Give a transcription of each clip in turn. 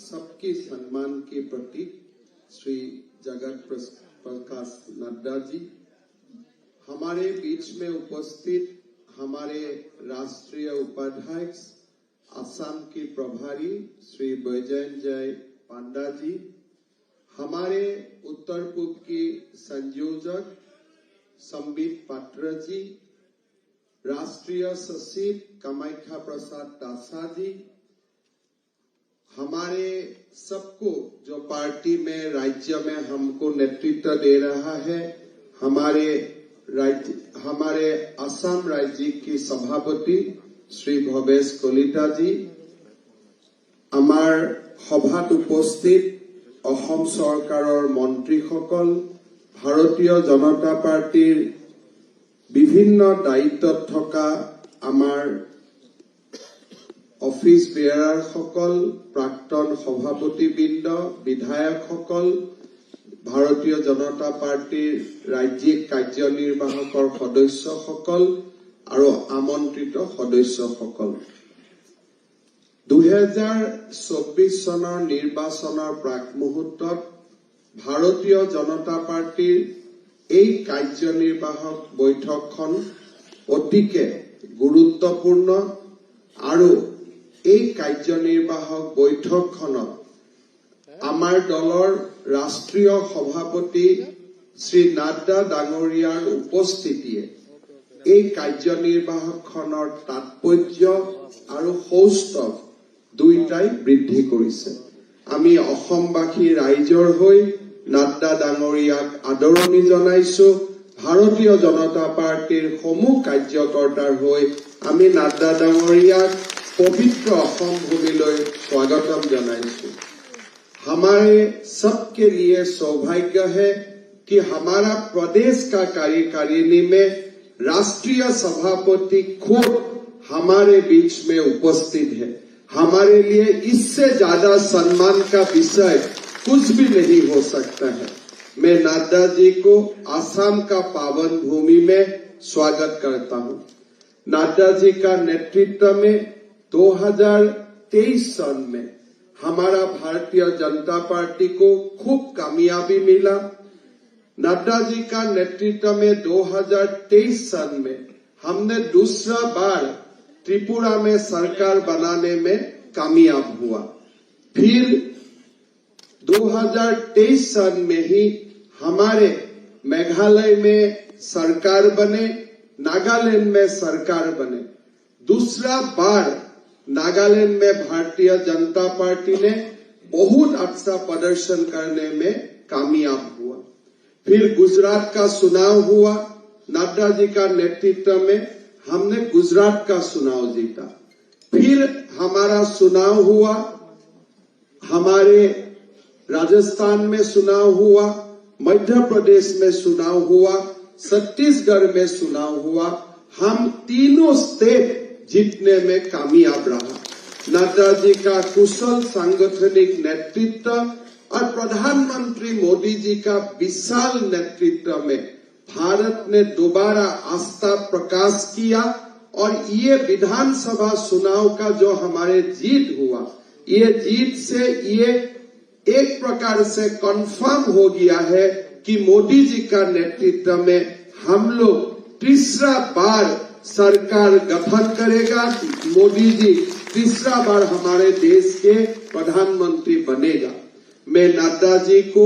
सबके सम्मान के प्रतीक श्री जगत प्रकाश नड्डा जी, हमारे बीच में उपस्थित हमारे राष्ट्रीय उपाध्यक्ष असम के प्रभारी श्री बैजयंत पांडा जी, हमारे उत्तर पूर्व के संयोजक संबित पात्र जी, राष्ट्रीय सचिव कामाख्या प्रसाद दासा जी, हमारे सबको जो पार्टी में राज्य में हमको नेतृत्व दे रहा है, हमारे असम राज्य के सभापति श्री भवेश कलिता जी, आमार सभात उपस्थित असम सरकारों मंत्री सकल, भारतीय जनता पार्टीर विभिन्न दायित्व थका आमार ऑफिस बेयार सकल, प्राक्तन सभापतिबृंद, विधायक सकल, भारतीय जनता पार्टीर राज्यिक कार्यनिर्वाहकर सदस्य सकल और आमंत्रित सदस्य सकल, 2024 सनर निर्वाचনৰ प्राक मुहूर्तत भारतीय जनता पार्टीर এই कार्यनिर्वाहक बैठकখন অতিকে গুৰুত্বপূৰ্ণ আৰু এই कार्यनिर्वाहक बैठकখনত आमार दलर राष्ट्रीय सभापति श्री नाड्डा डांगरियार उपस्थितिये এই कार्यनिर्वाहकখনৰ तात्पर्य আৰু সৌষ্ঠৱ দুইটাই বৃদ্ধি কৰিছে। আমি অসমবাসী ৰাইজৰ হৈ নাড্ডা ডাঙৰীয়াক আদৰণি জনাইছো। ভাৰতীয় জনতা পাৰ্টিৰ সমূহ কাৰ্যকৰ্তাৰ হৈ আমি নাড্ডা ডাঙৰীয়াক पवित्र असम भूमिলৈ स्वागतम जनाइছো। हमारे सबके लिए सौभाग्य है कि हमारा प्रदेश का कार्यकारिणी में राष्ट्रीय सभापति खुद हमारे बीच में उपस्थित है। हमारे लिए इससे ज्यादा सम्मान का विषय कुछ भी नहीं हो सकता है। मैं नाड्डा जी को असम का पावन भूमि में स्वागत करता हूँ। नाड्डा जी का नेतृत्व में 2023 सन में हमारा भारतीय जनता पार्टी को खूब कामयाबी मिला। नड्डा जी का नेतृत्व में 2023 सन में हमने दूसरा बार त्रिपुरा में सरकार बनाने में कामयाब हुआ। फिर 2023 सन में ही हमारे मेघालय में सरकार बने, नागालैंड में सरकार बने। दूसरा बार नागालैंड में भारतीय जनता पार्टी ने बहुत अच्छा प्रदर्शन करने में कामयाब हुआ। फिर गुजरात का चुनाव हुआ। नड्डा जी का नेतृत्व में हमने गुजरात का चुनाव जीता। फिर हमारा चुनाव हुआ, हमारे राजस्थान में चुनाव हुआ, मध्य प्रदेश में चुनाव हुआ, छत्तीसगढ़ में चुनाव हुआ। हम तीनों स्टेट जीतने में कामयाब रहा। नड्डा जी का कुशल सांगठनिक नेतृत्व और प्रधानमंत्री मोदी जी का विशाल नेतृत्व में भारत ने दोबारा आस्था प्रकाश किया और ये विधानसभा चुनाव का जो हमारे जीत हुआ, ये जीत से ये एक प्रकार से कंफर्म हो गया है कि मोदी जी का नेतृत्व में हम लोग तीसरा बार सरकार गठन करेगा। मोदी जी तीसरा बार हमारे देश के प्रधानमंत्री बनेगा। मैं नड्डा जी को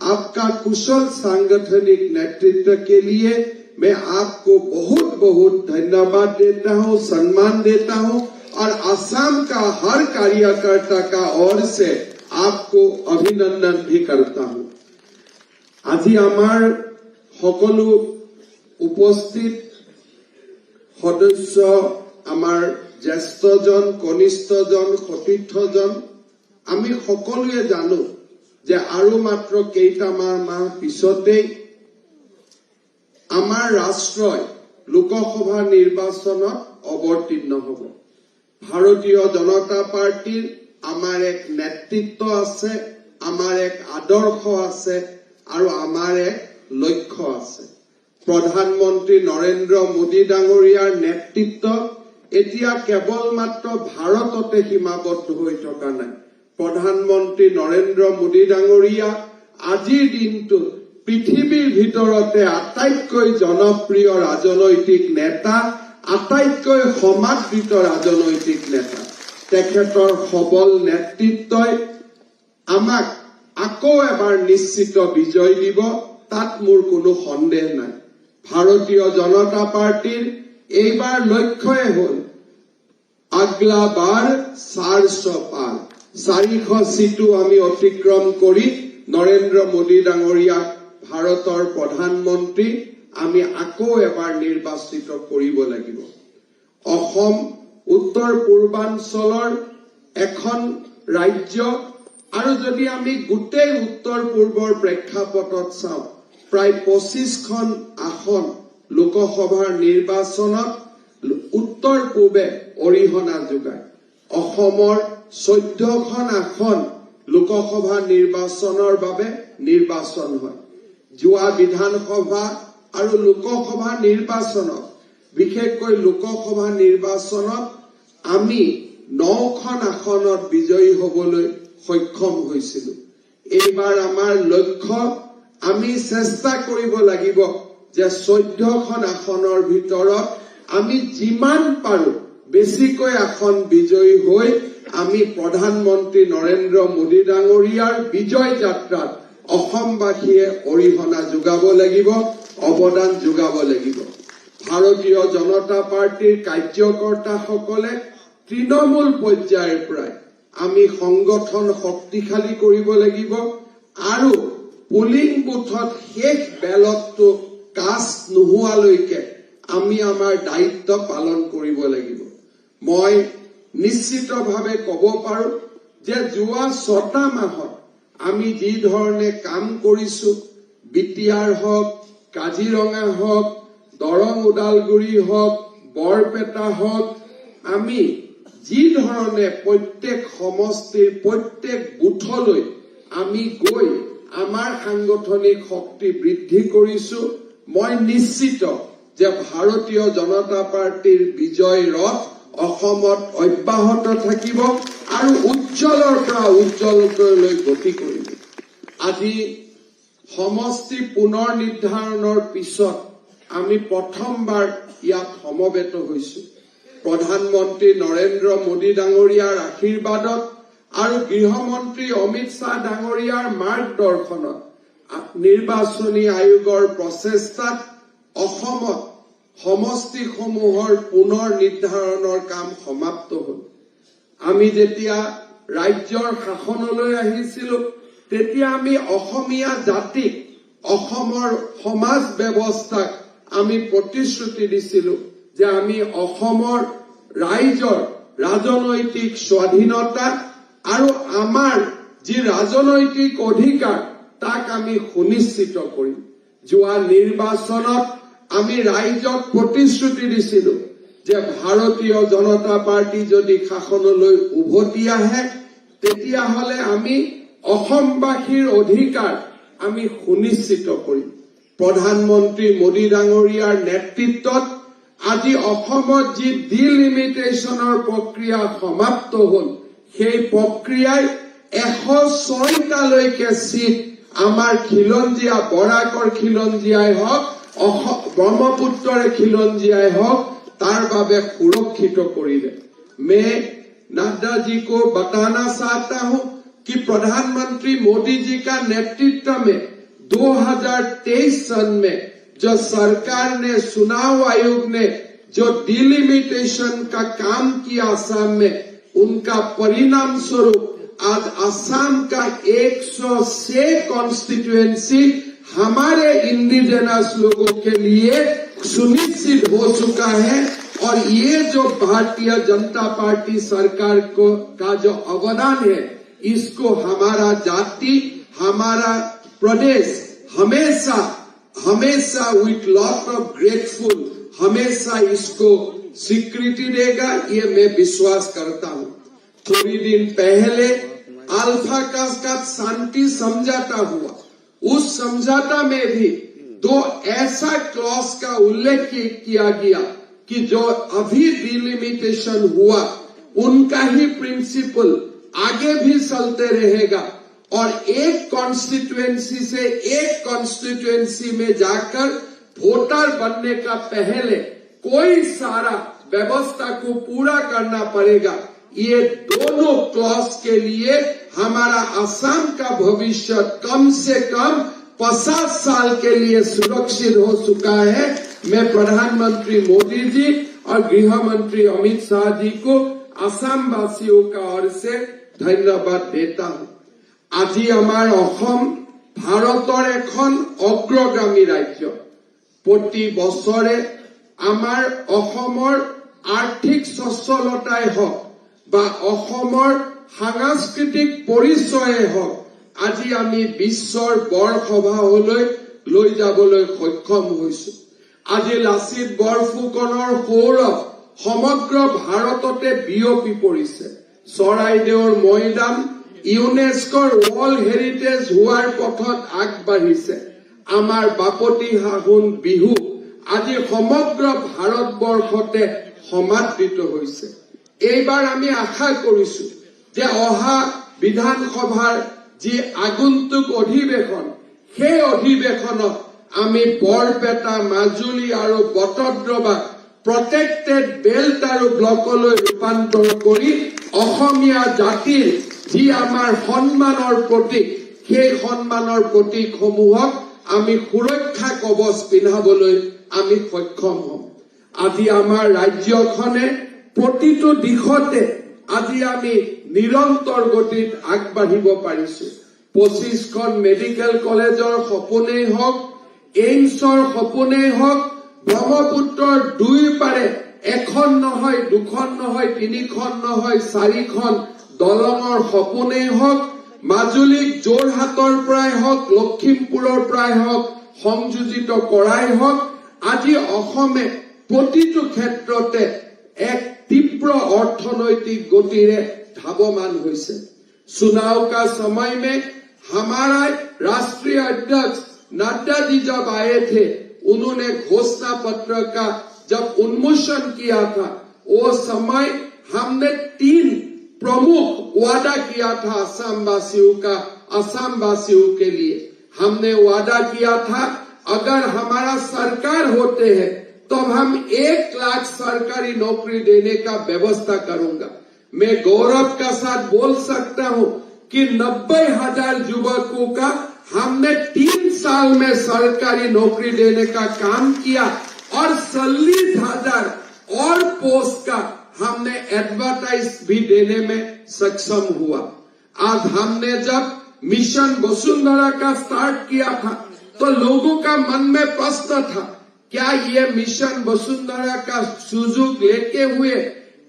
आपका कुशल सांगठनिक नेतृत्व के लिए मैं आपको बहुत बहुत धन्यवाद देता हूँ, सम्मान देता हूँ और असम का हर कार्यकर्ता का ओर से आपको अभिनंदन भी करता हूँ। আজি आमार सकलो उपस्थित सदस्य, आमार ज्येष्ठजन, कनिष्ठजन, सतीर्थजन, आमी सकलोए जानो जे आरो मात्र केइटामान माह पिछते आमार राष्ट्रय लोकसभा निर्वाचनत अवतीर्ण हब। भारतीय जनता पार्टीर आमार एक नेतृत्व आछे, आमार एक आदर्श आछे और आमार एक लक्ष्य आछे। प्रधानमंत्री नरेंद्र मोदी डांगरियार नेतृत्व एतिया केवल मात्र भारतते सीमाबद्ध হৈ থকা নাই। প্ৰধানমন্ত্ৰী নৰেন্দ্ৰ মোদী ডাঙৰীয়া আজিৰ দিনটো পৃথিৱীৰ ভিতৰতে আটাইতকৈ জনপ্ৰিয় ৰাজনৈতিক নেতা, আটাইতকৈ সমাদৃত ৰাজনৈতিক নেতা। তেখেতৰ সবল নেতৃত্বই আমাক আকৌ এবাৰ নিশ্চিত বিজয় দিব, তাত মোৰ কোনো সন্দেহ নাই। ভাৰতীয় জনতা পাৰ্টিৰ এইবাৰ লক্ষ্যই হ'ল আগলা বাৰ 400 পাৰ, 400 সিটো আমি অতিক্ৰম কৰি নৰেন্দ্ৰ মোদী ডাঙৰীয়াক ভাৰতৰ প্ৰধানমন্ত্ৰী আমি আকৌ এবাৰ নিৰ্বাচিত কৰিব লাগিব। অসম উত্তৰ পূৰ্বাঞ্চলৰ এখন ৰাজ্য, আৰু যদি আমি গোটেই উত্তৰ পূৰ্বৰ প্ৰেক্ষাপটত চাওঁ, প্ৰায় 25খন আসন লোকসভাৰ নিৰ্বাচনত উত্তৰ পূবে অৰিহণা যোগায়। অসমৰ 14খন আসন লোকসভা নিৰ্বাচনৰ বাবে নিৰ্বাচন হয়। যোৱা বিধানসভা আৰু লোকসভা নিৰ্বাচনত, বিশেষকৈ লোকসভা নিৰ্বাচনত আমি 9খন আসনত বিজয়ী হবলৈ সক্ষম হৈছিলো। এইবাৰ আমাৰ লক্ষ্য, আমি চেষ্টা কৰিব লাগিব যে 14খন আসনৰ ভিতৰত আমি যিমান পাৰো বেছিকৈ আসন বিজয়ী হৈ আমি প্ৰধানমন্ত্ৰী নৰেন্দ্ৰ মোদী ডাঙৰীয়াৰ বিজয় যাত্ৰাত অসমবাসীয়ে অৰিহণা যোগাব লাগিব, অৱদান যোগাব লাগিব। ভাৰতীয় জনতা পাৰ্টিৰ কাৰ্যকৰ্তাসকলে তৃণমূল পৰ্যায়ৰ পৰাই আমি সংগঠন শক্তিশালী কৰিব লাগিব, আৰু পুলিং বুথত শেষ বেলটটো কাষ্ট নোহোৱালৈকে আমি আমাৰ দায়িত্ব পালন কৰিব লাগিব। মই নিশ্চিতভাৱে ক'ব পাৰো যে যোৱা 6টা মাহত আমি যি ধৰণে কাম কৰিছো, বিটিআৰ হওক, কাজিৰঙা হওক, দৰং ওদালগুৰি হওক, বৰপেটা হওক, আমি যি ধৰণে প্ৰত্যেক সমষ্টিৰ প্ৰত্যেক বুথলৈ আমি গৈ আমাৰ সাংগঠনিক শক্তি বৃদ্ধি কৰিছো, মই নিশ্চিত যে ভাৰতীয় জনতা পাৰ্টিৰ বিজয় ৰথ অসমত অব্যাহত থাকিব আৰু উজ্জ্বলৰ পৰা উজ্জ্বলতলৈ গতি কৰিব। আজি সমষ্টি পুনৰ নিৰ্ধাৰণৰ পিছত আমি প্ৰথমবাৰ ইয়াত সমবেত হৈছো। প্ৰধানমন্ত্ৰী নৰেন্দ্ৰ মোদী ডাঙৰীয়াৰ আশীৰ্বাদত আৰু গৃহমন্ত্ৰী অমিত শ্বাহ ডাঙৰীয়াৰ মাৰ্গদৰ্শনত নিৰ্বাচনী আয়োগৰ প্ৰচেষ্টাত অসমত সমষ্টিসমূহৰ পুনৰ নিৰ্ধাৰণৰ কাম সমাপ্ত হ'ল। আমি যেতিয়া ৰাজ্যৰ শাসনলৈ আহিছিলো, তেতিয়া আমি অসমীয়া জাতিক, অসমৰ সমাজ ব্যৱস্থাক আমি প্ৰতিশ্ৰুতি দিছিলো যে আমি অসমৰ ৰাইজৰ ৰাজনৈতিক স্বাধীনতা আৰু আমাৰ যি ৰাজনৈতিক অধিকাৰ তাক আমি সুনিশ্চিত কৰিম। যোৱা নিৰ্বাচনত আমি ৰাইজক প্ৰতিশ্ৰুতি দিছিলো যে ভাৰতীয় জনতা পাৰ্টি যদি শাসনলৈ উভতি আহে, তেতিয়াহ'লে আমি অসমবাসীৰ অধিকাৰ আমি সুনিশ্চিত কৰিম। প্ৰধানমন্ত্ৰী মোদী ডাঙৰীয়াৰ নেতৃত্বত আজি অসমত যি ডিলিমিটেশ্যনৰ প্ৰক্ৰিয়া সমাপ্ত হ'ল, সেই প্ৰক্ৰিয়াই 106টালৈকে চিট আমাৰ খিলঞ্জীয়া, বৰাকৰ খিলঞ্জীয়াই হওক, ब्रह्मपुत्र खिलंजियाए हक तार बाबे सुरक्षित करिले। मैं नड्डा जी को बताना चाहता हूं कि प्रधानमंत्री मोदी जी का नेतृत्व में 2023 सन में जो सरकार ने, चुनाव आयोग ने जो डिलिमिटेशन का काम किया असम में, उनका परिणाम स्वरूप आज असम का 106 कॉन्स्टिट्यूएंसी हमारे इंडिजिनस लोगों के लिए सुनिश्चित हो चुका है। और ये जो भारतीय जनता पार्टी सरकार को का जो अवदान है, इसको हमारा जाति, हमारा प्रदेश हमेशा हमेशा विथ लॉट ऑफ ग्रेटफुल हमेशा इसको स्वीकृति देगा, ये मैं विश्वास करता हूँ। थोड़ी दिन पहले अल्फा का शांति समझौता हुआ, उस समझौता में भी दो ऐसा क्लॉज का उल्लेख किया गया कि जो अभी डिलिमिटेशन हुआ, उनका ही प्रिंसिपल आगे भी चलते रहेगा और एक कॉन्स्टिट्यूएंसी से एक कॉन्स्टिट्यूएंसी में जाकर वोटर बनने का पहले कोई सारा व्यवस्था को पूरा करना पड़ेगा। ये दोनों क्लॉज के लिए हमारा असम का भविष्य कम से कम 50 साल के लिए सुरक्षित हो चुका है। मैं प्रधानमंत्री मोदी जी और गृह मंत्री अमित शाह जी को असम वासियों का ओर से धन्यवाद देता हूं। আজি আমাৰ অসম ভাৰতৰ এখন অগ্ৰগামী ৰাজ্য। প্ৰতি বছৰে আমাৰ অসমৰ আৰ্থিক সচ্ছলতাই হওক বা অসমৰ সাংস্কৃতিক পৰিচয়ে হওক আজি আমি বিশ্বৰ বৰসভালৈ লৈ যাবলৈ সক্ষম হৈছো। আজি লাচিত বৰফুকনৰ সৌৰভ সমগ্ৰ ভাৰততে বিয়পি পৰিছে। চৰাইদেউৰ মৈদাম ইউনেস্কোৰ ৱৰ্ল্ড হেৰিটেজ হোৱাৰ পথত আগবাঢ়িছে। আমাৰ বাপতি সাহোন বিহু আজি সমগ্ৰ ভাৰতবৰ্ষতে সমাদৃত হৈছে। এইবাৰ আমি আশা কৰিছো যে অহা বিধানসভাৰ যি আগন্তুক অধিৱেশন সেই অধিৱেশনত আমি বৰপেটা মাজুলী আৰু বটদ্ৰৱা প্ৰটেক্টেড বেল্ট আৰু ব্লকলৈ ৰূপান্তৰ কৰি অসমীয়া জাতিৰ যি আমাৰ সন্মানৰ প্ৰতীক সেই সন্মানৰ প্ৰতীকসমূহক আমি সুৰক্ষা কৱচ পিন্ধাবলৈ আমি সক্ষম হ'ম। আজি আমাৰ ৰাজ্যখনে প্ৰতিটো দিশতে আজি আমি নিৰন্তৰ গতিত আগবাঢ়িব পাৰিছো। 25খন মেডিকেল কলেজৰ সপোনেই হওক, এইমছৰ সপোনেই হওক, ব্ৰহ্মপুত্ৰৰ দুই পাৰে এখন নহয়, দুখন নহয়, তিনিখন নহয়, 4খন দলঙৰ সপোনেই হওক, মাজুলীক যোৰহাটৰ পৰাই হওক, লখিমপুৰৰ পৰাই হওক সংযোজিত কৰাই হওক, আজি অসমে প্ৰতিটো ক্ষেত্ৰতে এক তীব্ৰ অৰ্থনৈতিক গতিৰে ধাৱমান হৈছে। चुनाव का समय में हमारा राष्ट्रीय अध्यक्ष नड्डा जी जब आए थे, उन्होंने घोषणा पत्र का जब उन्मोचन किया था, वो समय हमने 3 प्रमुख वादा किया था असम वासियों का। असम वासियों के लिए हमने वादा किया था अगर हमारा सरकार होते हैं तो हम 1 लाख सरकारी नौकरी देने का व्यवस्था करूंगा। मैं गौरव का साथ बोल सकता हूं कि 90,000 युवकों का हमने 3 साल में सरकारी नौकरी देने का काम किया और 40,000 और पोस्ट का हमने एडवर्टाइज भी देने में सक्षम हुआ। आज हमने जब मिशन वसुंधरा का स्टार्ट किया था तो लोगों का मन में प्रश्न था, क्या ये मिशन वसुंधरा का सुजोग लेके हुए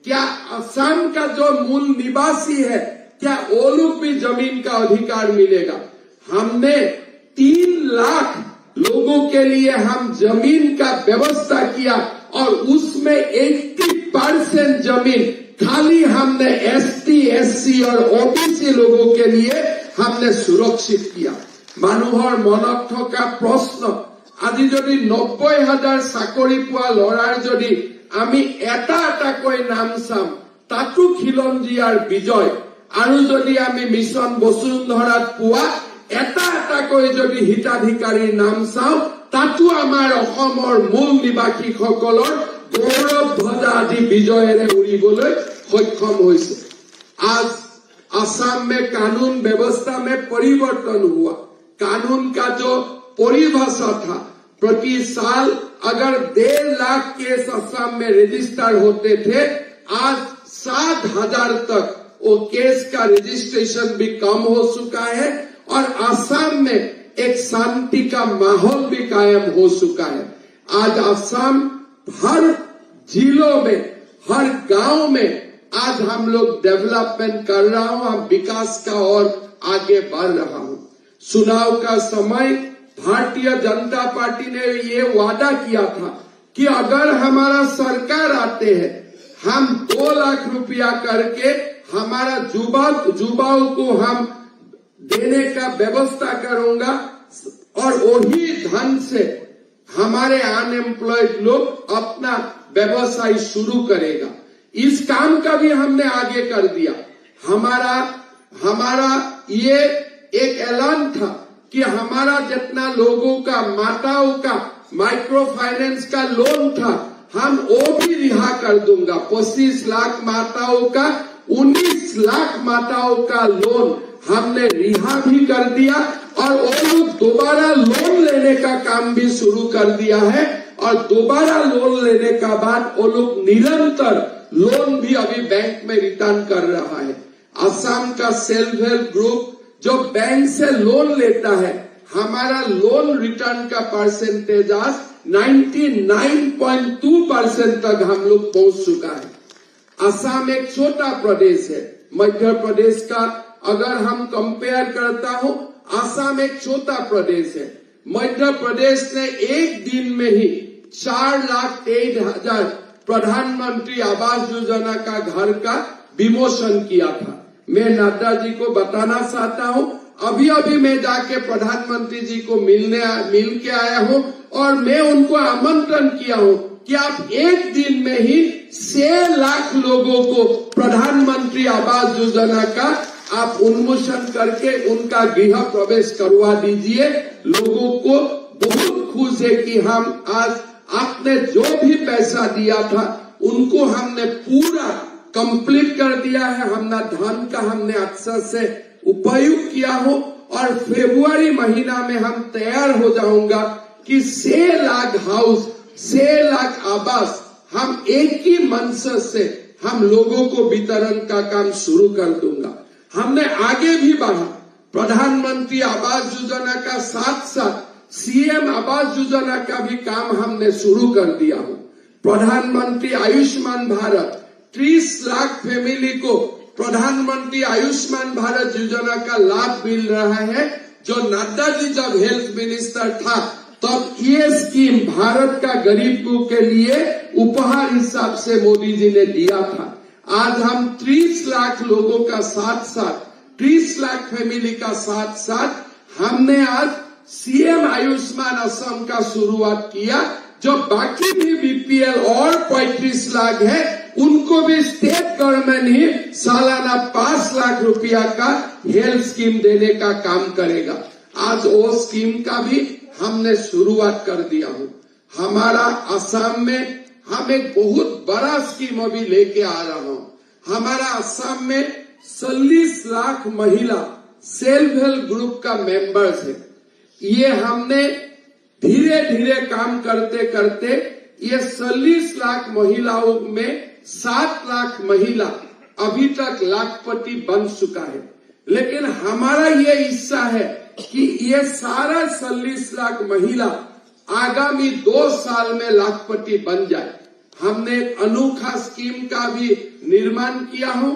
क्या असम का जो मूल निवासी है क्या वो लोग भी जमीन का अधिकार मिलेगा? हमने 3 लाख लोगों के लिए हम जमीन का व्यवस्था किया और उसमें 80% जमीन खाली हमने एसटी, एससी और ओबीसी लोगों के लिए हमने सुरक्षित किया। মানুহৰ মনত থকা প্ৰশ্ন, আজি যদি 90,000 চাকৰি পোৱা লৰাৰ যদি আমি এটা এটাকৈ নাম চাম তাতো খিলঞ্জীয়াৰ বিজয়, আৰু যদি আমি মিছন বসুন্ধৰাত পোৱা এটা এটাকৈ যদি হিতাধিকাৰীৰ নাম চাওঁ তাতো আমাৰ অসমৰ মূল নিবাসীসকলৰ গৌৰৱ ধ্বজা আজি বিজয়েৰে উৰিবলৈ সক্ষম হৈছে। आज असम में कानून व्यवस्था में परिवर्तन हुआ। कानून का जो परिभाषा था, प्रति साल अगर 1.5 लाख केस असम में रजिस्टर होते थे, आज 7,000 तक वो केस का रजिस्ट्रेशन भी कम हो चुका है और असम में एक शांति का माहौल भी कायम हो चुका है। आज असम हर जिलों में, हर गांव में आज हम लोग डेवलपमेंट कर रहा हूं, हम विकास का और आगे बढ़ रहा हूं। चुनाव का समय भारतीय जनता पार्टी ने ये वादा किया था कि अगर हमारा सरकार आते हैं हम 2 लाख रुपया करके हमारा युवाओं को हम देने का व्यवस्था करूंगा और वही धन से हमारे अनएम्प्लॉयड लोग अपना व्यवसाय शुरू करेगा। इस काम का भी हमने आगे कर दिया। हमारा ये एक ऐलान था कि हमारा जितना लोगों का, माताओं का माइक्रो फाइनेंस का लोन था, हम वो भी रिहा कर दूंगा। 25 लाख माताओं का, 19 लाख माताओं का लोन हमने रिहा भी कर दिया और वो लोग दोबारा लोन लेने का काम भी शुरू कर दिया है। और दोबारा लोन लेने का बाद वो लोग निरंतर लोन भी अभी बैंक में रिटर्न कर रहा है। असम का सेल्फ हेल्प ग्रुप जो बैंक से लोन लेता है, हमारा लोन रिटर्न का परसेंटेज आज 99.2% तक हम लोग पहुंच चुका है। असम एक छोटा प्रदेश है, मध्य प्रदेश का अगर हम कंपेयर करता हूं, असम एक छोटा प्रदेश है। मध्य प्रदेश ने एक दिन में ही 4,23,000 प्रधानमंत्री आवास योजना का घर का विमोचन किया था। मैं नड्डा जी को बताना चाहता हूं, अभी मैं जाके प्रधानमंत्री जी को मिल के आया हूं और मैं उनको आमंत्रण किया हूं कि आप एक दिन में ही 6 लाख लोगों को प्रधानमंत्री आवास योजना का आप उन्मोचन करके उनका गृह प्रवेश करवा दीजिए। लोगों को बहुत खुश है कि हम आज आपने जो भी पैसा दिया था उनको हमने पूरा कंप्लीट कर दिया है। हमने धन का हमने अक्सर से उपयोग किया हो और फरवरी महीना में हम तैयार हो जाऊंगा कि 6 लाख हाउस, 6 लाख आवास हम एक ही मंच से हम लोगों को वितरण का काम शुरू कर दूंगा। हमने आगे भी बढ़ा, प्रधानमंत्री आवास योजना का साथ साथ सीएम आवास योजना का भी काम हमने शुरू कर दिया हो। प्रधानमंत्री आयुष्मान भारत, 30 लाख फैमिली को प्रधानमंत्री आयुष्मान भारत योजना का लाभ मिल रहा है। जो नड्डा जी जब हेल्थ मिनिस्टर था तब ये स्कीम भारत का गरीबों के लिए उपहार हिसाब से मोदी जी ने दिया था। आज हम 30 लाख लोगों का साथ साथ, 30 लाख फैमिली का साथ साथ हमने आज सीएम आयुष्मान असम का शुरुआत किया। जो बाकी भी बीपीएल और 35 लाख है उनको भी स्टेट गवर्नमेंट ही सालाना 5 लाख रुपया का हेल्थ स्कीम देने का काम करेगा। आज वो स्कीम का भी हमने शुरुआत कर दिया हूँ। हमारा असम में हम एक बहुत बड़ा स्कीम अभी लेके आ रहा हूँ। हमारा असम में 40 लाख महिला सेल्फ हेल्प ग्रुप का मेंबर्स है। ये हमने धीरे धीरे काम करते करते ये 40 लाख महिलाओं में 7 लाख महिला अभी तक लाखपति बन चुका है। लेकिन हमारा ये हिस्सा है कि ये सारा 40 लाख महिला आगामी 2 साल में लाखपति बन जाए। हमने एक अनोखा स्कीम का भी निर्माण किया हो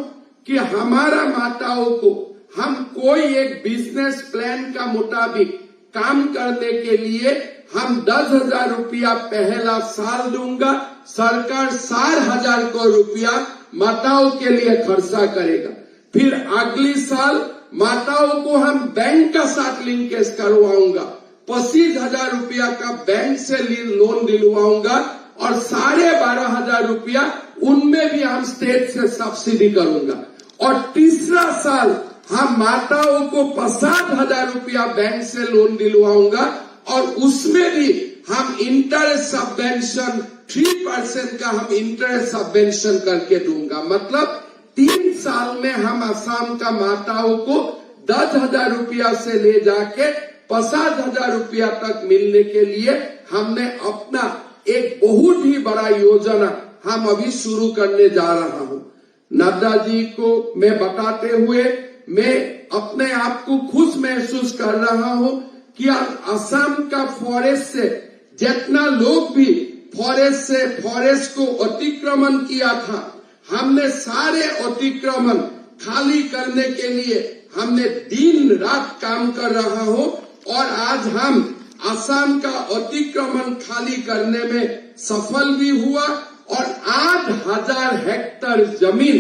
कि हमारा माताओं को हम कोई एक बिजनेस प्लान का मुताबिक काम करने के लिए हम 10,000 रुपया पहला साल दूंगा। सरकार 4,000 को रुपया माताओं के लिए खर्चा करेगा। फिर अगली साल माताओं को हम बैंक का साथ लिंकेज करवाऊंगा। 25,000 रुपया का बैंक से लोन दिलवाऊंगा और 12,500 रुपया उनमें भी हम स्टेट से सब्सिडी करूंगा। और तीसरा साल हम माताओं को 50,000 रुपया बैंक से लोन दिलवाऊंगा और उसमें भी हम इंटरेस्ट सबवेंशन 3% का हम इंटरेस्ट सबवेंशन करके दूंगा। मतलब 3 साल में हम असम का माताओं को 10,000 रुपया से ले जाके 50,000 रुपया तक मिलने के लिए हमने अपना एक बहुत ही बड़ा योजना हम अभी शुरू करने जा रहा हूँ। नड्डा जी को मैं बताते हुए मैं अपने आप को खुश महसूस कर रहा हूँ कि असम का फॉरेस्ट से जितना लोग भी फॉरेस्ट को अतिक्रमण किया था, हमने सारे अतिक्रमण खाली करने के लिए हमने दिन रात काम कर रहा हो और आज हम असम का अतिक्रमण खाली करने में सफल भी हुआ और 8,000 हेक्टेयर जमीन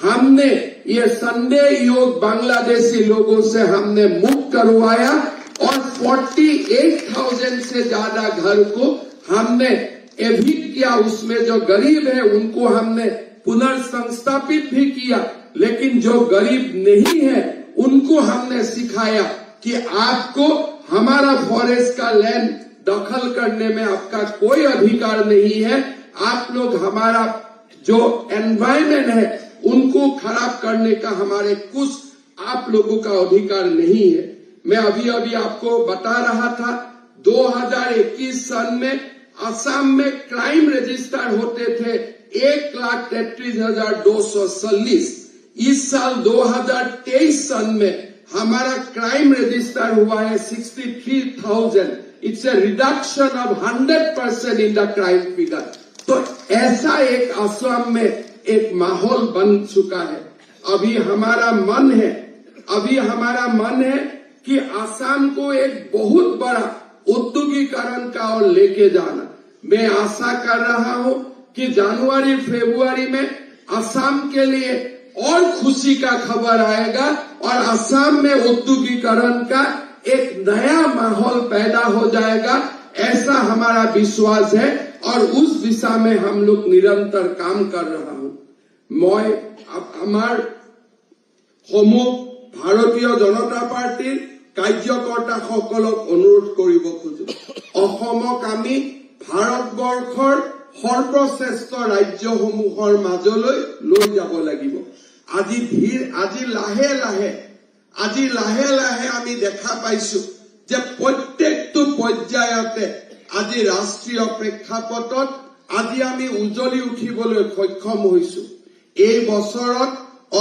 हमने ये संडे योग बांग्लादेशी लोगों से हमने मुक्त करवाया और 48,000 से ज्यादा घर को हमने एविक्ट किया। उसमें जो गरीब है उनको हमने पुनर्संस्थापित भी किया लेकिन जो गरीब नहीं है उनको हमने सिखाया कि आपको हमारा फॉरेस्ट का लैंड दखल करने में आपका कोई अधिकार नहीं है। आप लोग हमारा जो एनवायरमेंट है उनको खराब करने का हमारे कुछ आप लोगों का अधिकार नहीं है। मैं अभी अभी आपको बता रहा था 2021 सन में असम में क्राइम रजिस्टर होते थे 1,33,240। इस साल 2023 सन में हमारा क्राइम रजिस्टर हुआ है 63,000। It's a reduction of 100% in the crime figure. तो ऐसा एक असम में एक माहौल बन चुका है। अभी हमारा मन है कि असम को एक बहुत बड़ा औद्योगिकरण का ओर लेके जाना। मैं आशा कर रहा हूं कि जनवरी फरवरी में असम के लिए और खुशी का खबर आएगा और असम में औद्योगिकरण का एक नया माहौल पैदा हो जाएगा, ऐसा हमारा विश्वास है और उस दिशा में हम लोग निरंतर काम कर रहा हूं। मैं আমার সমূহ ভাৰতীয় জনতা পাৰ্টিৰ কাৰ্যকৰ্তাসকলক অনুৰোধ কৰিব খোজো, অসমক আমি ভাৰতবৰ্ষৰ সৰ্বশ্ৰেষ্ঠ ৰাজ্যসমূহৰ মাজলৈ লৈ যাব লাগিব। আজি লাহে লাহে আমি দেখা পাইছো যে প্ৰত্যেকটো পৰ্যায়তে আজি ৰাষ্ট্ৰীয় প্ৰেক্ষাপটত আজি আমি উজ্বলি উঠিবলৈ সক্ষম হৈছো। এই বছৰত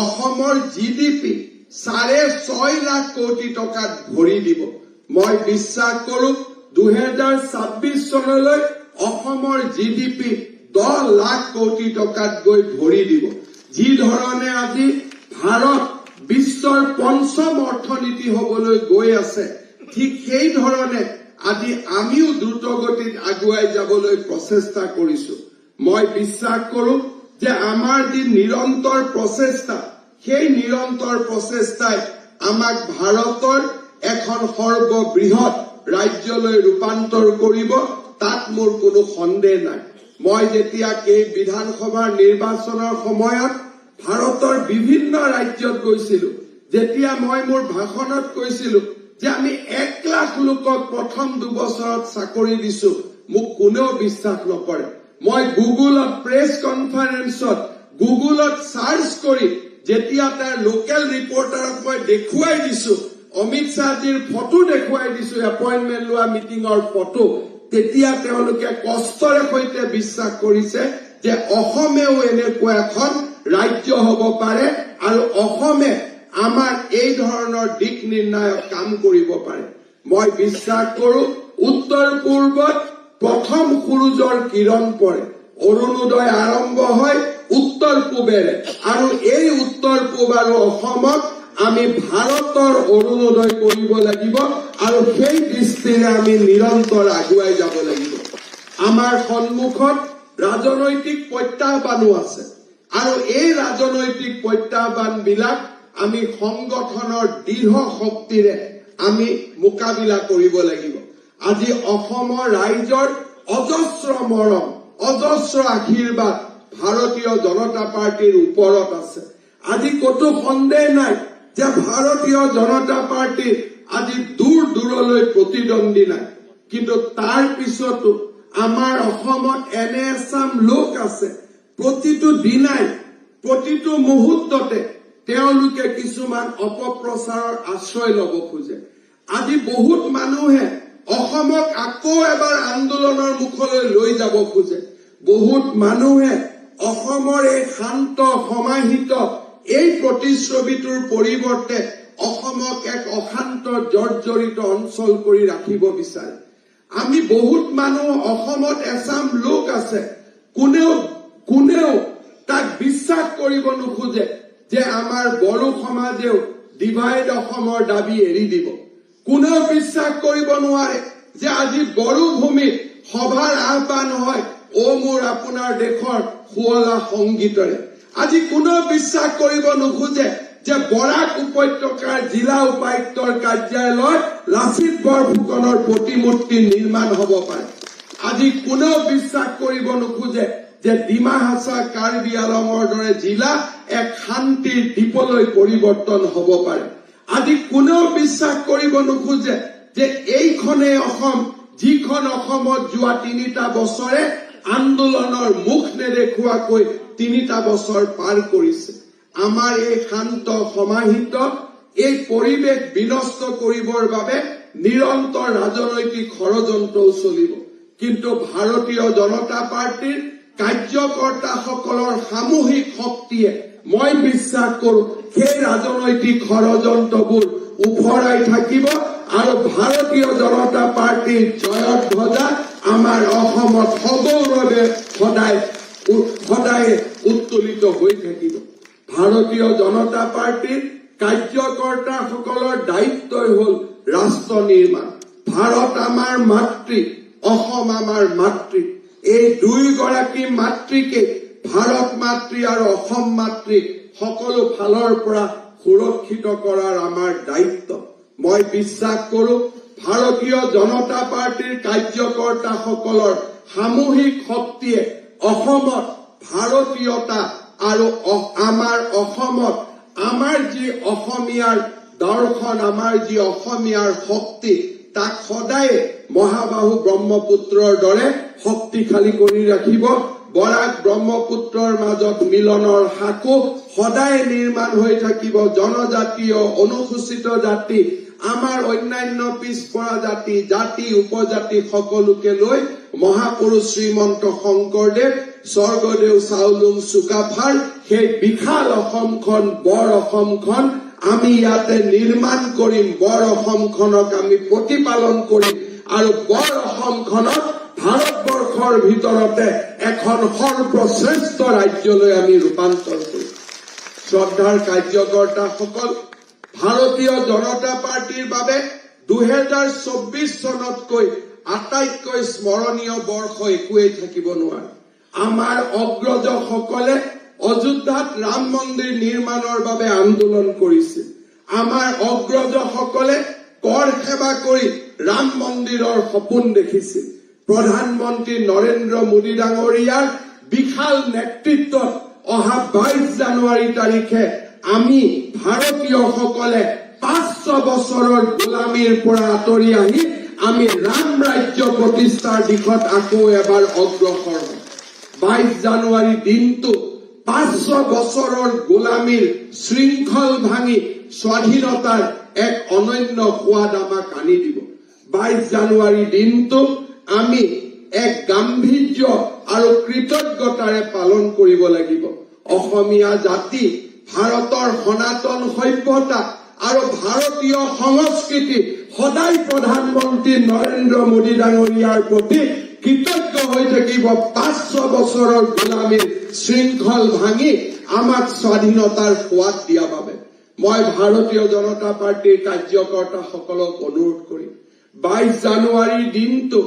অসমৰ জিডিপি 6.5 লাখ কোটি টকাত ভৰি দিব। মই বিশ্বাস কৰো 2026 চনলৈ অসমৰ জিডিপি 10 লাখ কোটি টকাত গৈ ভৰি দিব। যি ধৰণে আজি ভাৰত বিশ্বৰ পঞ্চম অৰ্থনীতি হবলৈ গৈ আছে, ঠিক সেই ধৰণে আজি আমিও দ্ৰুত গতিত আগুৱাই যাবলৈ প্ৰচেষ্টা কৰিছো। মই বিশ্বাস কৰো যে আমাৰ যি নিৰন্তৰ প্ৰচেষ্টা, সেই নিৰন্তৰ প্ৰচেষ্টাই আমাক ভাৰতৰ এখন সৰ্ববৃহৎ ৰাজ্যলৈ ৰূপান্তৰ কৰিব, তাত মোৰ কোনো সন্দেহ নাই। মই যেতিয়া এই বিধানসভাৰ নিৰ্বাচনৰ সময়ত ভাৰতৰ বিভিন্ন ৰাজ্যত গৈছিলো, যেতিয়া মই মোৰ ভাষণত কৈছিলো যে আমি 1 লাখ লোকক প্ৰথম 2 বছৰত চাকৰি দিছো, মোক কোনেও বিশ্বাস নকৰে। মই গুগলত প্ৰেছ কনফাৰেন্সত গুগলত সাৰ্চ কৰি যেতিয়া তাৰ লোকেল ৰিপৰ্টাৰক মই দেখুৱাই দিছো, অমিত শ্বাহজীৰ ফটো দেখুৱাই দিছো, এপইণ্টমেণ্ট লোৱা মিটিঙৰ ফটো, তেতিয়া তেওঁলোকে কষ্টৰে সৈতে বিশ্বাস কৰিছে যে অসমেও এনেকুৱা এখন ৰাজ্য হ'ব পাৰে আৰু অসমে আমাৰ এই ধৰণৰ দিক নিৰ্ণায়ক কাম কৰিব পাৰে। মই বিশ্বাস কৰো উত্তৰ পূৰ্বত প্ৰথম সূৰুজৰ কিৰণ পৰে, অৰুণোদয় আৰম্ভ হয় উত্তৰ পূবেৰে, আৰু এই উত্তৰ পূব আৰু অসমক আমি ভাৰতৰ অৰুণোদয় কৰিব লাগিব আৰু সেই দৃষ্টিৰে আমি নিৰন্তৰ আগুৱাই যাব লাগিব। আমাৰ সন্মুখত ৰাজনৈতিক প্ৰত্যাহ্বানো আছে আৰু এই ৰাজনৈতিক প্ৰত্যাহ্বানবিলাক আমি সংগঠনৰ দৃঢ় শক্তিৰে আমি মোকাবিলা কৰিব লাগিব। আজি অসমৰ ৰাইজৰ অজস্ৰ মৰম, অজস্ৰ আশীৰ্বাদ ভাৰতীয় জনতা পাৰ্টিৰ ওপৰত আছে। আজি কতো সন্দেহ নাই যে ভাৰতীয় জনতা পাৰ্টিৰ আজি দূৰ দূৰলৈ প্ৰতিদ্বন্দ্বী নাই, কিন্তু তাৰ পিছতো আমাৰ অসমত এনে এচাম লোক আছে, প্ৰতিটো দিনাই প্ৰতিটো মুহূৰ্ততে তেওঁলোকে কিছুমান অপপ্ৰচাৰৰ আশ্ৰয় ল'ব খোজে। আজি বহুত মানুহে অসমক আকৌ এবাৰ আন্দোলনৰ মুখলৈ লৈ যাব খোজে। বহুত মানুহে অসমৰ এই শান্ত সমাহিত এই প্ৰতিচ্ছবিটোৰ পৰিৱৰ্তে অসমক এক অশান্ত জৰ্জৰিত অঞ্চল কৰি ৰাখিব বিচাৰে। আমি বহুত মানুহ অসমত এচাম লোক আছে, কোনেও তাক বিশ্বাস কৰিব নোখোজে যে আমাৰ বড়ো সমাজেও ডিভাইড অসমৰ দাবী এৰি দিব। কোনেও বিশ্বাস কৰিব নোৱাৰে যে আজি বড়ো ভূমিত সভাৰ আহ্বান হয় অ মোৰ আপোনাৰ দেশৰ শুৱলা সংগীতৰে। আজি কোনেও বিশ্বাস কৰিব নোখোজে যে বৰাক উপত্যকাৰ জিলা উপায়ুক্তৰ কাৰ্যালয়ত লাচিত বৰফুকনৰ প্ৰতিমূৰ্তি নিৰ্মাণ হ'ব পাৰে। আজি কোনেও বিশ্বাস কৰিব নোখোজে যে ডিমা হাছা কাৰ্বি আলমৰ দৰে জিলা এক শান্তিৰ দ্বীপলৈ পৰিৱৰ্তন হ'ব পাৰে। আজি কোনেও বিশ্বাস কৰিব নোখোজে যে এইখনেই অসম, যিখন অসমত যোৱা 3টা বছৰে আন্দোলনৰ মুখ নেদেখুৱাকৈ 3টা বছৰ পাৰ কৰিছে। আমাৰ এই শান্ত সমাহিত এই পৰিৱেশ বিনষ্ট কৰিবৰ বাবে নিৰন্তৰ ৰাজনৈতিক ষড়যন্ত্ৰও চলিব। কিন্তু ভাৰতীয় জনতা পাৰ্টিৰ কাৰ্যকৰ্তাসকলৰ সামূহিক শক্তিয়ে মই বিশ্বাস কৰো সেই ৰাজনৈতিক ষড়যন্ত্ৰবোৰ উফৰাই থাকিব আৰু ভাৰতীয় জনতা পাৰ্টিৰ জয়ৰ ধ্বজা আমাৰ অসমত সগৌৰৱে সদায় উত্তোলিত হৈ থাকিব। ভাৰতীয় জনতা পাৰ্টিৰ কাৰ্যকৰ্তাসকলৰ দায়িত্বই হল ৰাষ্ট্ৰ নিৰ্মাণ। ভাৰত আমাৰ মাতৃ, অসম আমাৰ মাতৃ। এই দুয়োগৰাকী মাতৃকে ভাৰত মাতৃ আৰু অসম মাতৃ সকলো ফালৰ পৰা সুৰক্ষিত কৰাৰ আমাৰ দায়িত্ব। মই বিশ্বাস কৰো ভাৰতীয় জনতা পাৰ্টিৰ কাৰ্যকৰ্তাসকলৰ সামূহিক শক্তিয়ে অসমত ভাৰতীয়তা আৰু আমাৰ অসমত আমাৰ যি অসমীয়াৰ দৰ্শন, আমাৰ যি অসমীয়াৰ শক্তি, তাক সদায় মহাবাহু ব্ৰহ্মপুত্ৰৰ দৰে শক্তিশালী কৰি ৰাখিব। বৰাক ব্ৰহ্মপুত্ৰৰ মাজত মিলনৰ সাঁকো সদায় নিৰ্মাণ হৈ থাকিব। জনজাতীয়, অনুসূচিত জাতি, আমাৰ অন্যান্য পিছপৰা জাতি, জাতি উপজাতি সকলোকে লৈ মহাপুৰুষ শ্ৰীমন্ত শংকৰদেৱ, স্বৰ্গদেউ চাওলুং চুকাফাৰ সেই বিশাল অসমখন, বৰ অসমখন আমি ইয়াতে নিৰ্মাণ কৰিম। বৰ অসমখনক আমি প্ৰতিপালন কৰিম আৰু বৰ অসমখনক ভাৰতবৰ্ষৰ ভিতৰতে এখন সৰ্বশ্ৰেষ্ঠ ৰাজ্যলৈ আমি ৰূপান্তৰ কৰিম। শ্ৰদ্ধাৰ কাৰ্যকৰ্তাসকল, ভাৰতীয় জনতা পাৰ্টিৰ বাবে 2024 চনতকৈ আটাইতকৈ স্মৰণীয় বৰ্ষ একোৱেই থাকিব নোৱাৰে। আমাৰ অগ্ৰজসকলে অযোধ্যাত ৰাম মন্দিৰ নিৰ্মাণৰ বাবে আন্দোলন কৰিছিল। আমাৰ অগ্ৰজসকলে কৰ সেৱা কৰি ৰাম মন্দিৰৰ সপোন দেখিছিল। প্ৰধানমন্ত্ৰী নৰেন্দ্ৰ মোদী ডাঙৰীয়াৰ বিশাল নেতৃত্বত অহা 22 জানুৱাৰী তাৰিখে আমি ভাৰতীয়সকলে 500 বছৰৰ গোলামীৰ পৰা আঁতৰি আহি আমি ৰাম ৰাজ্য প্ৰতিষ্ঠাৰ দিশত আকৌ এবাৰ অগ্ৰসৰ হম। 22 জানুৱাৰী দিনটো 500 বছৰৰ গোলামীৰ শৃংখল ভাঙি স্বাধীনতাৰ এক অনন্য সোৱাদ আমাক আনি দিব। 22 জানুৱাৰী দিনটো আমি এক গাম্ভীৰ্য আৰু কৃতজ্ঞতাৰে পালন কৰিব লাগিব। অসমীয়া জাতি, ভাৰতৰ সনাতন সভ্যতা আৰু ভাৰতীয় সংস্কৃতি সদায় প্ৰধানমন্ত্ৰী নৰেন্দ্ৰ মোদী ডাঙৰীয়াৰ প্ৰতি কৃতজ্ঞ হৈ থাকিব। 500 বছৰৰ গোলামীৰ শৃংখল ভাঙি আমাক স্বাধীনতাৰ সোৱাদ দিয়া বাবে মই ভাৰতীয় জনতা পাৰ্টিৰ কাৰ্যকৰ্তাসকলক অনুৰোধ কৰিম, 22 জানুৱাৰীৰ দিনটো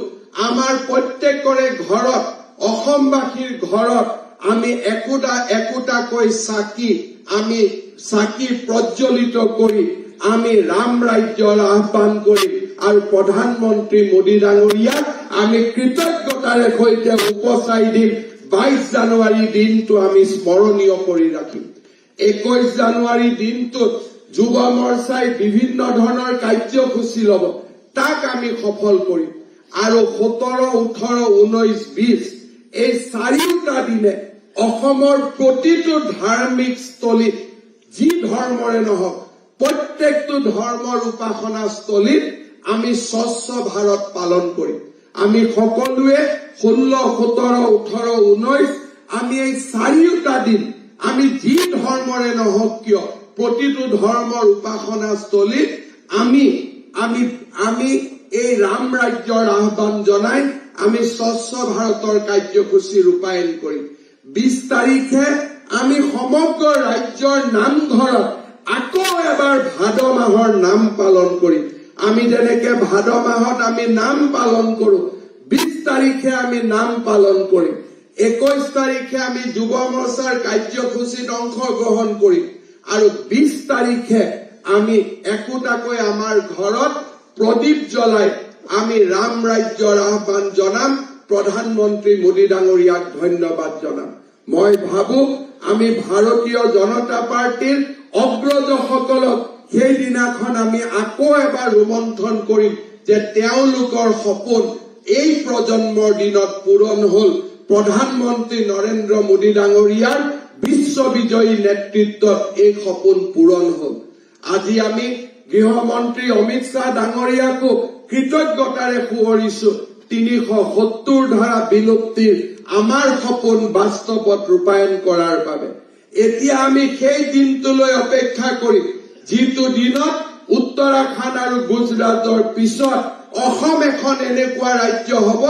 আমাৰ প্ৰত্যেকৰে ঘৰত, অসমবাসীৰ ঘৰত আমি একোটাকৈ চাকি প্ৰজ্বলিত কৰি আমি ৰাম ৰাজ্যৰ আহ্বান কৰিম আৰু প্ৰধানমন্ত্ৰী মোদী ডাঙৰীয়াক আমি কৃতজ্ঞতাৰে সৈতে উপচাই দিম। 22 জানুৱাৰী দিনটো আমি স্মৰণীয় কৰি ৰাখিম। 21 জানুৱাৰী দিনটোত যুৱ মৰ্চাই বিভিন্ন ধৰণৰ কাৰ্যসূচী ল'ব, তাক আমি সফল কৰিম। আৰু 17, 18, 19, 20 এই 4টা দিনে অসমৰ প্ৰতিটো ধাৰ্মিক স্থলীত যি ধৰ্মৰে নহওক প্ৰত্যেকটো ধৰ্মৰ উপাসনা স্থলীত আমি স্বচ্ছ ভাৰত পালন কৰিম। আমি সকলোৱে 16, 17, 18, 19 আমি এই 4টা দিন আমি যি ধৰ্মৰে নহওক কিয় প্ৰতিটো ধৰ্মৰ উপাসনা স্থলীত আমি এই ৰাম ৰাজ্যৰ আহ্বান জনাই আমি স্বচ্ছ ভাৰতৰ কাৰ্যসূচী ৰূপায়ণ কৰিম। 20 তাৰিখে আমি সমগ্ৰ ৰাজ্যৰ নামঘৰত আকৌ এবাৰ ভাদ মাহৰ নাম পালন কৰিম। আমি যেনেকে ভাদ মাহত আমি নাম পালন কৰো, 20 তাৰিখে আমি নাম পালন কৰিম। 21 তাৰিখে আমি যুৱ মৰ্চাৰ কাৰ্যসূচীত অংশগ্ৰহণ কৰিম আৰু 20 তাৰিখে আমি একোটাকৈ আমাৰ ঘৰত প্ৰদীপ জ্বলাই আমি ৰাম ৰাজ্যৰ আহ্বান জনাম, প্ৰধানমন্ত্ৰী মোদী ডাঙৰীয়াক ধন্যবাদ জনাম। মই ভাবো আমি ভাৰতীয় জনতা পাৰ্টিৰ অগ্ৰজসকলক সেইদিনাখন আমি আকৌ এবাৰ ৰোমন্থন কৰিম যে তেওঁলোকৰ সপোন এই প্ৰজন্মৰ দিনত পূৰণ হল। প্ৰধানমন্ত্ৰী নৰেন্দ্ৰ মোদী ডাঙৰীয়াৰ বিশ্ববিজয়ী নেতৃত্বত এই সপোন পূৰণ হল। আজি আমি গৃহমন্ত্ৰী অমিত শ্বাহ ডাঙৰীয়াকো কৃতজ্ঞতাৰে সুঁৱৰিছো ৩৭০ ধাৰা বিলুপ্তিৰ আমাৰ সপোন বাস্তৱত ৰূপায়ণ কৰাৰ বাবে। এতিয়া আমি সেই দিনটোলৈ অপেক্ষা কৰিম যিটো দিনত উত্তৰাখণ্ড আৰু গুজৰাটৰ পিছত অসম এখন এনেকুৱা ৰাজ্য হ'ব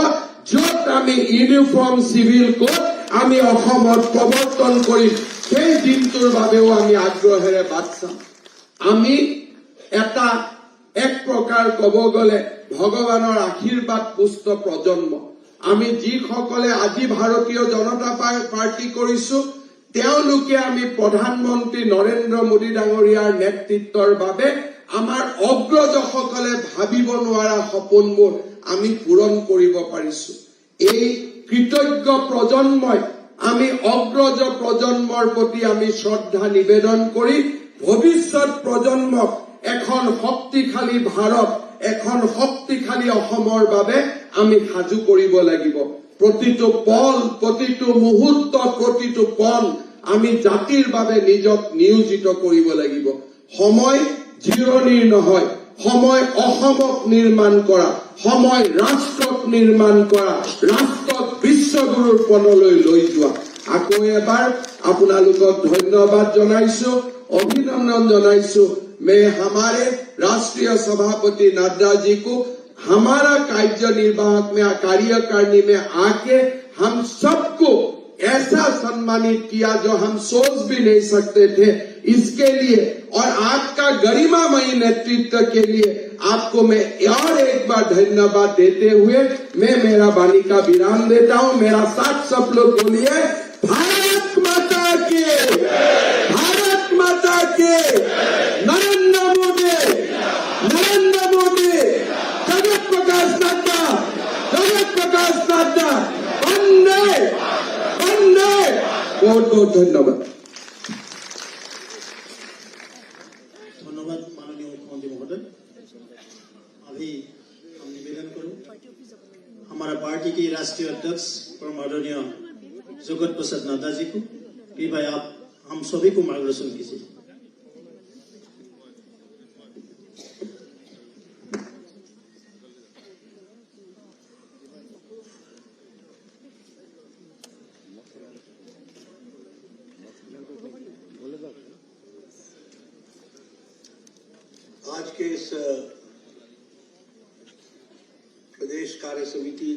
য'ত আমি ইউনিফৰ্ম চিভিল কোড আমি অসমত প্ৰৱৰ্তন কৰিম। সেই দিনটোৰ বাবেও আমি আগ্ৰহেৰে বাট চাম। আমি এক প্ৰকাৰ ক'ব গ'লে ভগৱানৰ আশীৰ্বাদ পুষ্ট প্ৰজন্ম। আমি যিসকলে আজি ভাৰতীয় জনতা পাৰ্টি কৰিছো তেওঁলোকে আমি প্ৰধানমন্ত্ৰী নৰেন্দ্ৰ মোদী ডাঙৰীয়াৰ নেতৃত্বৰ বাবে আমাৰ অগ্ৰজসকলে ভাবিব নোৱাৰা সপোনবোৰ আমি পূৰণ কৰিব পাৰিছো। এই কৃতজ্ঞ প্ৰজন্মই আমি অগ্ৰজ প্ৰজন্মৰ প্ৰতি আমি শ্ৰদ্ধা নিবেদন কৰি ভৱিষ্যত প্ৰজন্মক এখন শক্তিশালী ভাৰত, এখন শক্তিশালী অসমৰ বাবে আমি সাজু কৰিব লাগিব। প্ৰতিটো পল, প্ৰতিটো মুহূৰ্ত, প্ৰতিটো পল আমি জাতিৰ বাবে নিজক নিয়োজিত কৰিব লাগিব। সময় জিৰণিৰ নহয়, সময় অসমক নিৰ্মাণ কৰা, সময় ৰাষ্ট্ৰক নিৰ্মাণ কৰা, ৰাষ্ট্ৰক বিশ্বগুৰুৰ পদলৈ লৈ যোৱা। আকৌ এবাৰ আপোনালোকক ধন্যবাদ জনাইছো, অভিনন্দন জনাইছো। मैं हमारे राष्ट्रीय सभापति नड्डा जी को हमारा कार्यकारिणी में आके हम सबको ऐसा सम्मानित किया जो हम सोच भी नहीं सकते थे। इसके लिए और आपका गरिमामयी नेतृत्व के लिए आपको मैं और एक बार धन्यवाद देते हुए मैं मेरा वाणी का विराम देता हूं। मेरा साथ सब लोग बोलिए भारत माता की, भारत माता की, नरेंद्र मोदी, नरेंद्र मोदी, जगत प्रकाश नड्डा, जगत प्रकाश नड्डा, वंदे वंदे। बहुत बहुत धन्यवाद। धन्यवाद माननीय मुख्यमंत्री महोदय। अभी हम निवेदन करूं हमारा पार्टी के राष्ट्रीय अध्यक्ष परम आदरणीय जगत प्रकाश नड्डा जी को कि भाई आप हम सभी को मार्गदर्शन कीजिए। आज के इस प्रदेश कार्य समिति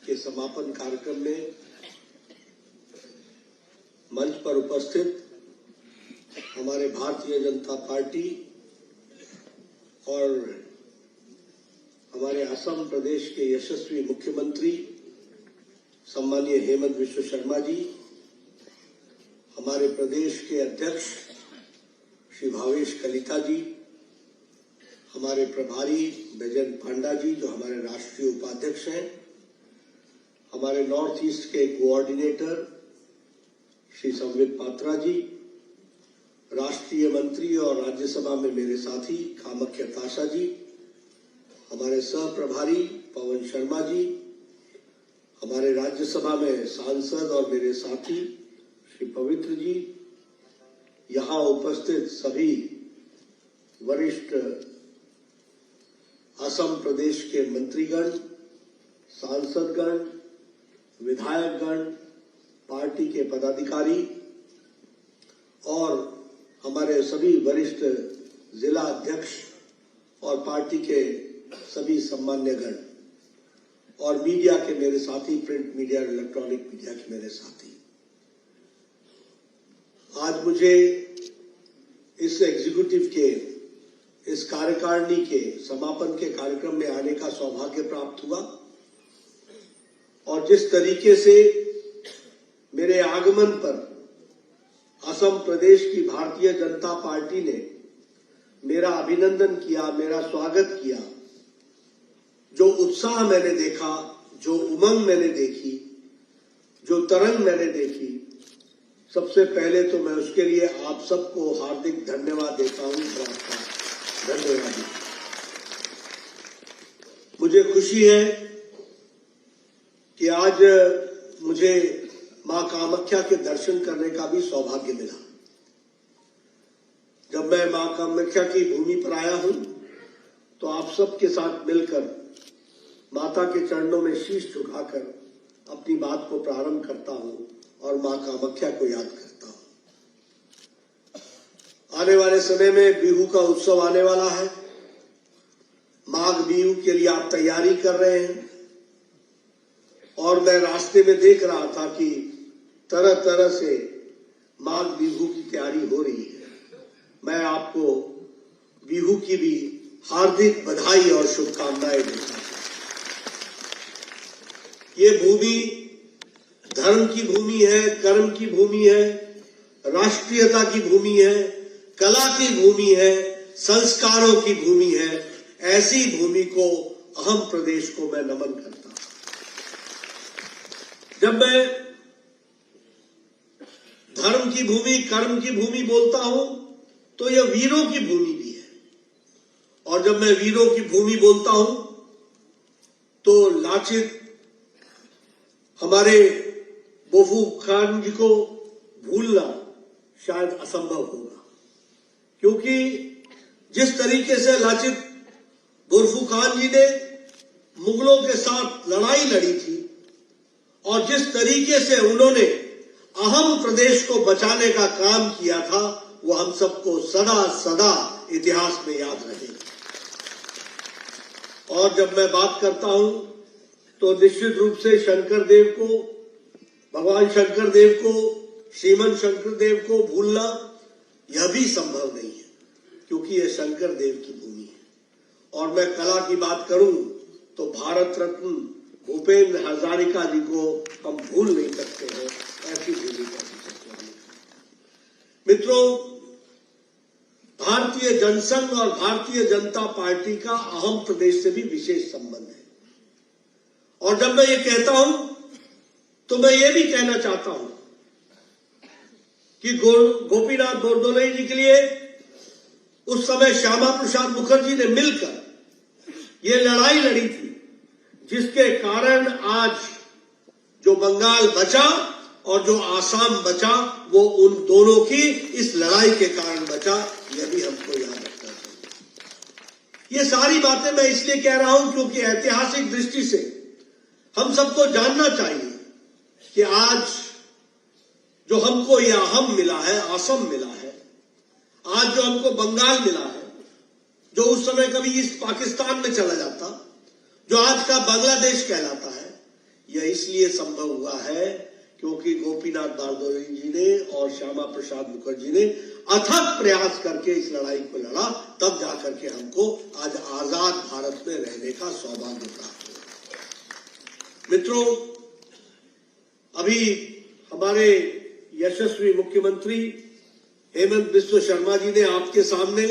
के समापन कार्यक्रम में मंच पर उपस्थित हमारे भारतीय जनता पार्टी और हमारे असम प्रदेश के यशस्वी मुख्यमंत्री सम्मानीय हेमंत बिश्व शर्मा जी, हमारे प्रदेश के अध्यक्ष श्री भावेश कलिता जी, हमारे प्रभारी बैजयंत पांडा जी जो हमारे राष्ट्रीय उपाध्यक्ष हैं, हमारे नॉर्थ ईस्ट के कोऑर्डिनेटर श्री संबित पात्रा जी, राष्ट्रीय मंत्री और राज्यसभा में मेरे साथी कामाख्या ताशा जी, हमारे सह प्रभारी पवन शर्मा जी, हमारे राज्यसभा में सांसद और मेरे साथी श्री पवित्र जी, यहाँ उपस्थित सभी वरिष्ठ असम प्रदेश के मंत्रीगण, सांसदगण, विधायकगण, पार्टी के पदाधिकारी और हमारे सभी वरिष्ठ जिला अध्यक्ष और पार्टी के सभी सम्मान्यगण और मीडिया के मेरे साथी, प्रिंट मीडिया और इलेक्ट्रॉनिक मीडिया के मेरे साथी, आज मुझे इस एग्जीक्यूटिव के इस कार्यकारिणी के समापन के कार्यक्रम में आने का सौभाग्य प्राप्त हुआ और जिस तरीके से मेरे आगमन पर असम प्रदेश की भारतीय जनता पार्टी ने मेरा अभिनंदन किया, मेरा स्वागत किया, जो उत्साह मैंने देखा, जो उमंग मैंने देखी, जो तरंग मैंने देखी, सबसे पहले तो मैं उसके लिए आप सबको हार्दिक धन्यवाद देता हूं। धन्यवाद। मुझे खुशी है कि आज मुझे मां कामाख्या के दर्शन करने का भी सौभाग्य मिला। जब मैं मां कामाख्या की भूमि पर आया हूं तो आप सबके साथ मिलकर माता के चरणों में शीश झुकाकर अपनी बात को प्रारंभ करता हूं और मां कामाख्या को याद करता हूं। आने वाले समय में बिहू का उत्सव आने वाला है। माघ बिहू के लिए आप तैयारी कर रहे हैं और मैं रास्ते में देख रहा था कि तरह तरह से माघ बिहू की तैयारी हो रही है। मैं आपको बिहू की भी हार्दिक बधाई और शुभकामनाएं देता हूं। ये भूमि धर्म की भूमि है, कर्म की भूमि है, राष्ट्रीयता की भूमि है, कला की भूमि है, संस्कारों की भूमि है। ऐसी भूमि को, अहम प्रदेश को मैं नमन करता हूं। जब मैं धर्म की भूमि, कर्म की भूमि बोलता हूं तो यह वीरों की भूमि भी है। और जब मैं वीरों की भूमि बोलता हूं तो लाचित हमारे बोफू खान जी को भूलना शायद असंभव होगा, क्योंकि जिस तरीके से लाचित बोरफू खान जी ने मुगलों के साथ लड़ाई लड़ी थी और जिस तरीके से उन्होंने अहम प्रदेश को बचाने का काम किया था, वो हम सबको सदा सदा इतिहास में याद रहेगा। और जब मैं बात करता हूं तो निश्चित रूप से शंकर देव को, भगवान शंकर देव को, श्रीमन शंकर देव को भूलना यह भी संभव नहीं है, क्योंकि यह शंकर देव की भूमि है। और मैं कला की बात करूं तो भारत रत्न भूपेन हजारिका जी को हम भूल नहीं सकते हैं। ऐसी भूमि का मित्रों, भारतीय जनसंघ और भारतीय जनता पार्टी का अहम प्रदेश से भी विशेष संबंध है। और जब मैं ये कहता हूं तो मैं ये भी कहना चाहता हूं कि गोपीनाथ बोरदोलई जी के लिए उस समय श्यामा प्रसाद मुखर्जी ने मिलकर ये लड़ाई लड़ी थी, जिसके कारण आज जो बंगाल बचा और जो आसाम बचा, वो उन दोनों की इस लड़ाई के कारण बचा। यह भी हमको याद रखना चाहिए। ये सारी बातें मैं इसलिए कह रहा हूं क्योंकि ऐतिहासिक दृष्टि से हम सबको जानना चाहिए कि आज जो हमको यह अहम मिला है, असम मिला है, आज जो हमको बंगाल मिला है, जो उस समय कभी ईस्ट पाकिस्तान में चला जाता, जो आज का बांग्लादेश कहलाता है, यह इसलिए संभव हुआ है क्योंकि गोपीनाथ बोरदोलई जी ने और श्यामा प्रसाद मुखर्जी ने अथक प्रयास करके इस लड़ाई को लड़ा। तब जाकर के हमको आज आजाद भारत में रहने का सौभाग्य प्राप्त हुआ। मित्रों, अभी हमारे यशस्वी मुख्यमंत्री हेमंत बिस्व शर्मा जी ने आपके सामने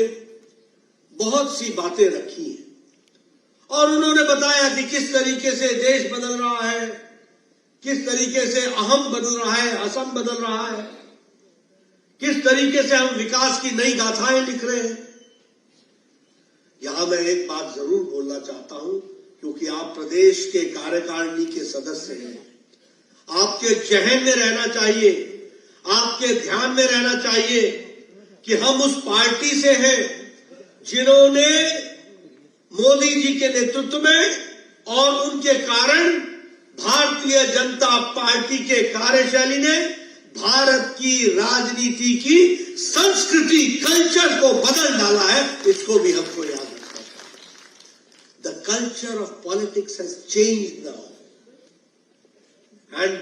बहुत सी बातें रखी हैं और उन्होंने बताया कि किस तरीके से देश बदल रहा है, किस तरीके से अहम बदल रहा है, असम बदल रहा है, किस तरीके से हम विकास की नई गाथाएं लिख रहे हैं। यहां मैं एक बात जरूर बोलना चाहता हूं, क्योंकि आप प्रदेश के कार्यकारिणी के सदस्य हैं। आपके जहन में रहना चाहिए, आपके ध्यान में रहना चाहिए कि हम उस पार्टी से हैं जिन्होंने मोदी जी के नेतृत्व में और उनके कारण भारतीय जनता पार्टी के कार्यशैली ने भारत की राजनीति की संस्कृति, कल्चर को बदल डाला है। इसको भी हमको याद रखना चाहिए। The culture of politics has changed now, and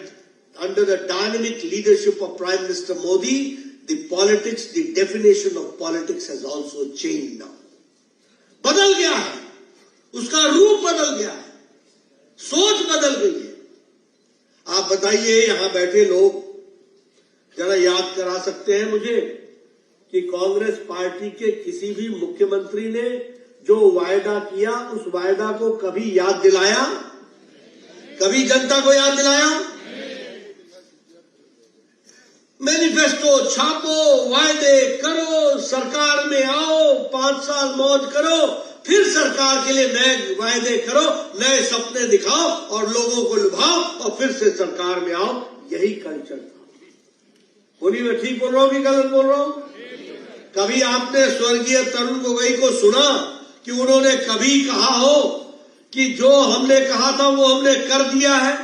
under the dynamic leadership of Prime Minister Modi, the politics, the definition of politics has also changed now. बदल गया है, उसका रूप बदल गया है, सोच बदल गई है। आप बताइए, यहां बैठे लोग जरा याद करा सकते हैं मुझे कि कांग्रेस पार्टी के किसी भी मुख्यमंत्री ने जो वायदा किया, उस वायदा को कभी याद दिलाया? कभी जनता को याद दिलाया? मैनिफेस्टो छापो, वायदे करो, सरकार में आओ, 5 साल मौज करो, फिर सरकार के लिए नए वायदे करो, नए सपने दिखाओ और लोगों को लुभाओ और फिर से सरकार में आओ। यही कल्चर था। बोलिए मैं ठीक बोल रहा हूं कि गलत बोल रहा हूं? कभी आपने स्वर्गीय तरुण गोगोई को सुना कि उन्होंने कभी कहा हो कि जो हमने कहा था वो हमने कर दिया है?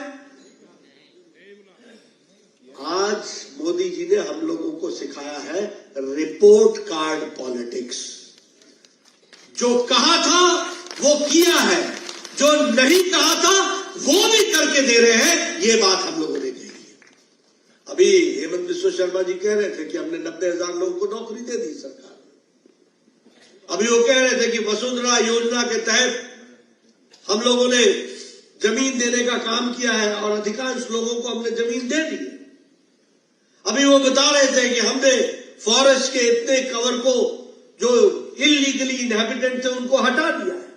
आज मोदी जी ने हम लोगों को सिखाया है रिपोर्ट कार्ड पॉलिटिक्स। जो कहा था वो किया है, जो नहीं कहा था वो भी करके दे रहे हैं। ये बात हम लोगों ने कही है। अभी हेमंत बिस्वा शर्मा जी कह रहे थे कि हमने 90,000 लोगों को नौकरी दे दी सरकार ने। अभी वो कह रहे थे कि वसुंधरा योजना के तहत हम लोगों ने जमीन देने का काम किया है और अधिकांश लोगों को हमने जमीन दे दी। अभी वो बता रहे थे कि हमने फॉरेस्ट के इतने कवर को जो इलीगली इनहैबिटेंट थे उनको हटा दिया है।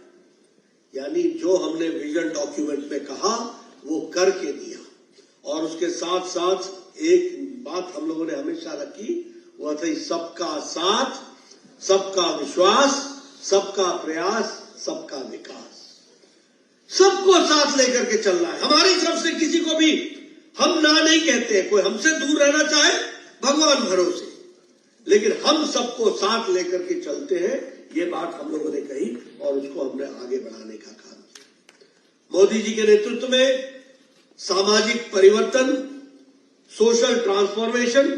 यानी जो हमने विजन डॉक्यूमेंट में कहा वो करके दिया। और उसके साथ साथ एक बात हम लोगों ने हमेशा रखी, वो थी सबका साथ, सबका विश्वास, सबका प्रयास, सबका विकास। सबको साथ लेकर के चलना है। हमारी तरफ से किसी को भी हम ना नहीं कहते हैं। कोई हमसे दूर रहना चाहे भगवान भरोसे, लेकिन हम सबको साथ लेकर के चलते हैं। ये बात हम लोगों ने कही और उसको हमने आगे बढ़ाने का काम किया। मोदी जी के नेतृत्व में सामाजिक परिवर्तन, सोशल ट्रांसफॉर्मेशन,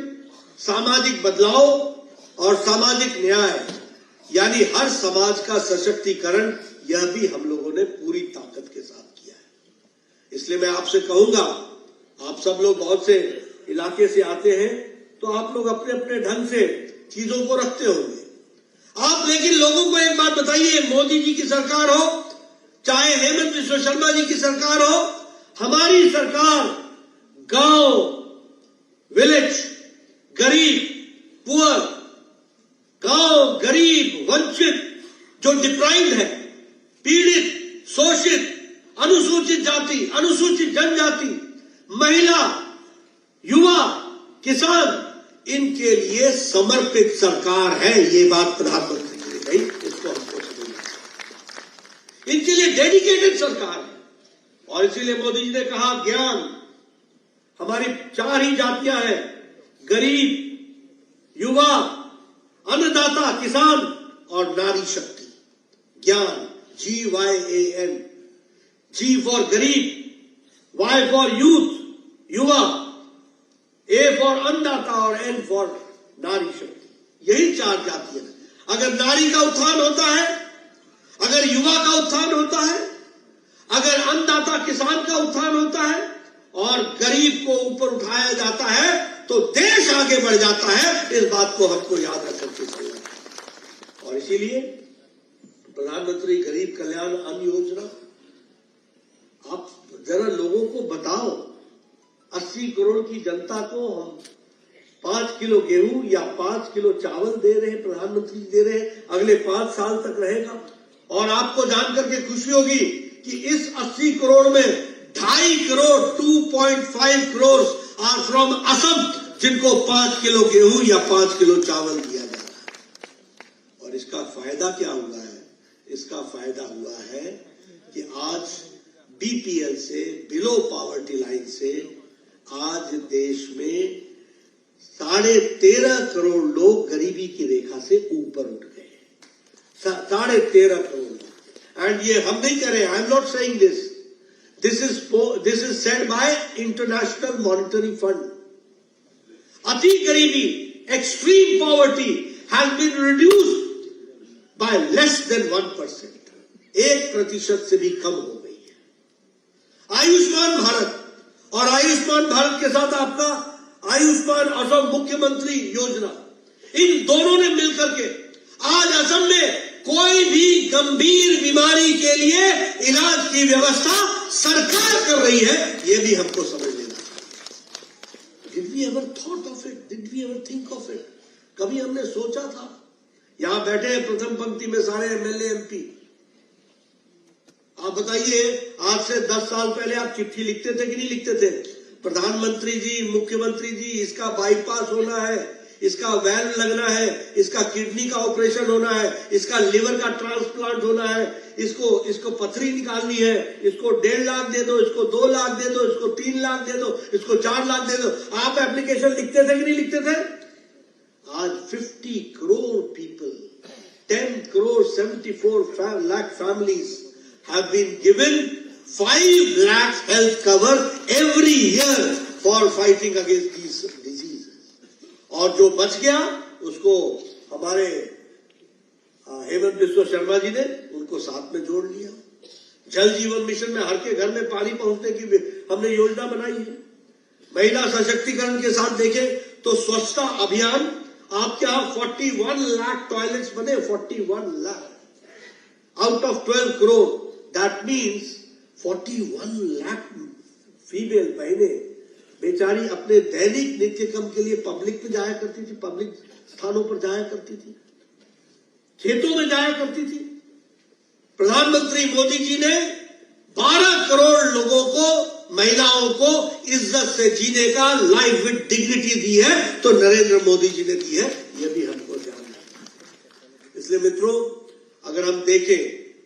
सामाजिक बदलाव और सामाजिक न्याय, यानी हर समाज का सशक्तिकरण, यह भी हम लोगों ने पूरी ताकत के साथ किया है। इसलिए मैं आपसे कहूंगा, आप सब लोग बहुत से इलाके से आते हैं तो आप लोग अपने अपने ढंग से चीजों को रखते होंगे आप, लेकिन लोगों को एक बात बताइए, मोदी जी की सरकार हो चाहे हेमंत बिस्वा शर्मा जी की सरकार हो, हमारी सरकार गांव, विलेज, गरीब, पुअर, गांव, गरीब, वंचित, जो डिप्राइव्ड है, पीड़ित, शोषित, अनुसूचित जाति, अनुसूचित जनजाति, महिला, युवा, किसान, इनके लिए समर्पित सरकार है। ये बात प्रधानमंत्री जी ने कही, इसको हमको समझना है। इनके लिए डेडिकेटेड सरकार है। और इसीलिए मोदी जी ने कहा ज्ञान, हमारी 4 ही जातियां हैं, गरीब, युवा, अन्नदाता, किसान और नारी शक्ति। ज्ञान, GYAN, G फॉर गरीब, Y फॉर यूथ, युवा, A फॉर अन्नदाता और N फॉर नारी शक्ति। यही 4 जातियां हैं। अगर नारी का उत्थान होता है, अगर युवा का उत्थान होता है, अगर अन्नदाता किसान का उत्थान होता है और गरीब को ऊपर उठाया जाता है तो देश आगे बढ़ जाता है। इस बात को हमको याद रखकर के चलना है। और इसीलिए प्रधानमंत्री गरीब कल्याण अन्न योजना, आप जरा लोगों को बताओ, 80 करोड़ की जनता को हम 5 किलो गेहूं या 5 किलो चावल दे रहे हैं, प्रधानमंत्री दे रहे हैं, अगले 5 साल तक रहेगा। और आपको जानकर के खुशी होगी कि इस 80 करोड़ में 2.5 करोड़ 2.5 करोड़ आर फ्रॉम असम, जिनको 5 किलो गेहूं या 5 किलो चावल दिया जा रहा है। और इसका फायदा क्या हुआ है? इसका फायदा हुआ है कि आज BPL से, बिलो पॉवर्टी लाइन से, आज देश में 13.5 करोड़ लोग गरीबी की रेखा से ऊपर उठ गए। 13.5 करोड़। एंड ये हम नहीं कह रहे, I am not saying this, this is said by International Monetary Fund. अति गरीबी, extreme poverty has been reduced by less than 1%, 1% से भी कम हो गई है। आयुष्मान भारत और आयुष्मान भारत के साथ आपका आयुष्मान असम मुख्यमंत्री योजना, इन दोनों ने मिलकर के आज असम में कोई भी गंभीर बीमारी के लिए इलाज की व्यवस्था सरकार कर रही है। ये भी हमको समझ लेना चाहिए। Did we ever thought of it? Did we ever think of it? कभी हमने सोचा था? यहां बैठे हैं प्रथम पंक्ति में सारे MLA MP। आप बताइए, आज से 10 साल पहले आप चिट्ठी लिखते थे कि नहीं लिखते थे? प्रधानमंत्री जी, मुख्यमंत्री जी, इसका बाईपास होना है, इसका वैल्व लगना है, इसका किडनी का ऑपरेशन होना है, इसका लिवर का ट्रांसप्लांट होना है, इसको पथरी निकालनी है, इसको 1.5 लाख दे दो, इसको 2 लाख दे दो, इसको 3 लाख दे दो, इसको 4 लाख दे दो। आप एप्लीकेशन लिखते थे कि नहीं लिखते थे? आज 50 crore people, 10 crore 74 lakh families have been given 5 lakh health cover every year for fighting against these diseases. और जो बच गया उसको हमारे हेमंत बिस्वा शर्मा जी ने उनको साथ में जोड़ लिया। जल जीवन मिशन में हर के घर में पानी पहुंचने की हमने योजना बनाई है। महिला सशक्तिकरण के साथ देखें तो स्वच्छता अभियान, आपके यहां 41 लाख टॉयलेट्स बने, 41 lakh out of 12 crore. That means 41 lakh female बहनें बेचारी अपने दैनिक नित्य कर्म के लिए पब्लिक में जाया करती थी, पब्लिक स्थानों पर जाया करती थी, खेतों में जाया करती थी। प्रधानमंत्री मोदी जी ने 12 करोड़ लोगों को, महिलाओं को इज्जत से जीने का, लाइफ विद डिग्निटी दी है, तो नरेंद्र मोदी जी ने दी है। यह भी हमको जानना है। इसलिए मित्रों, अगर हम देखें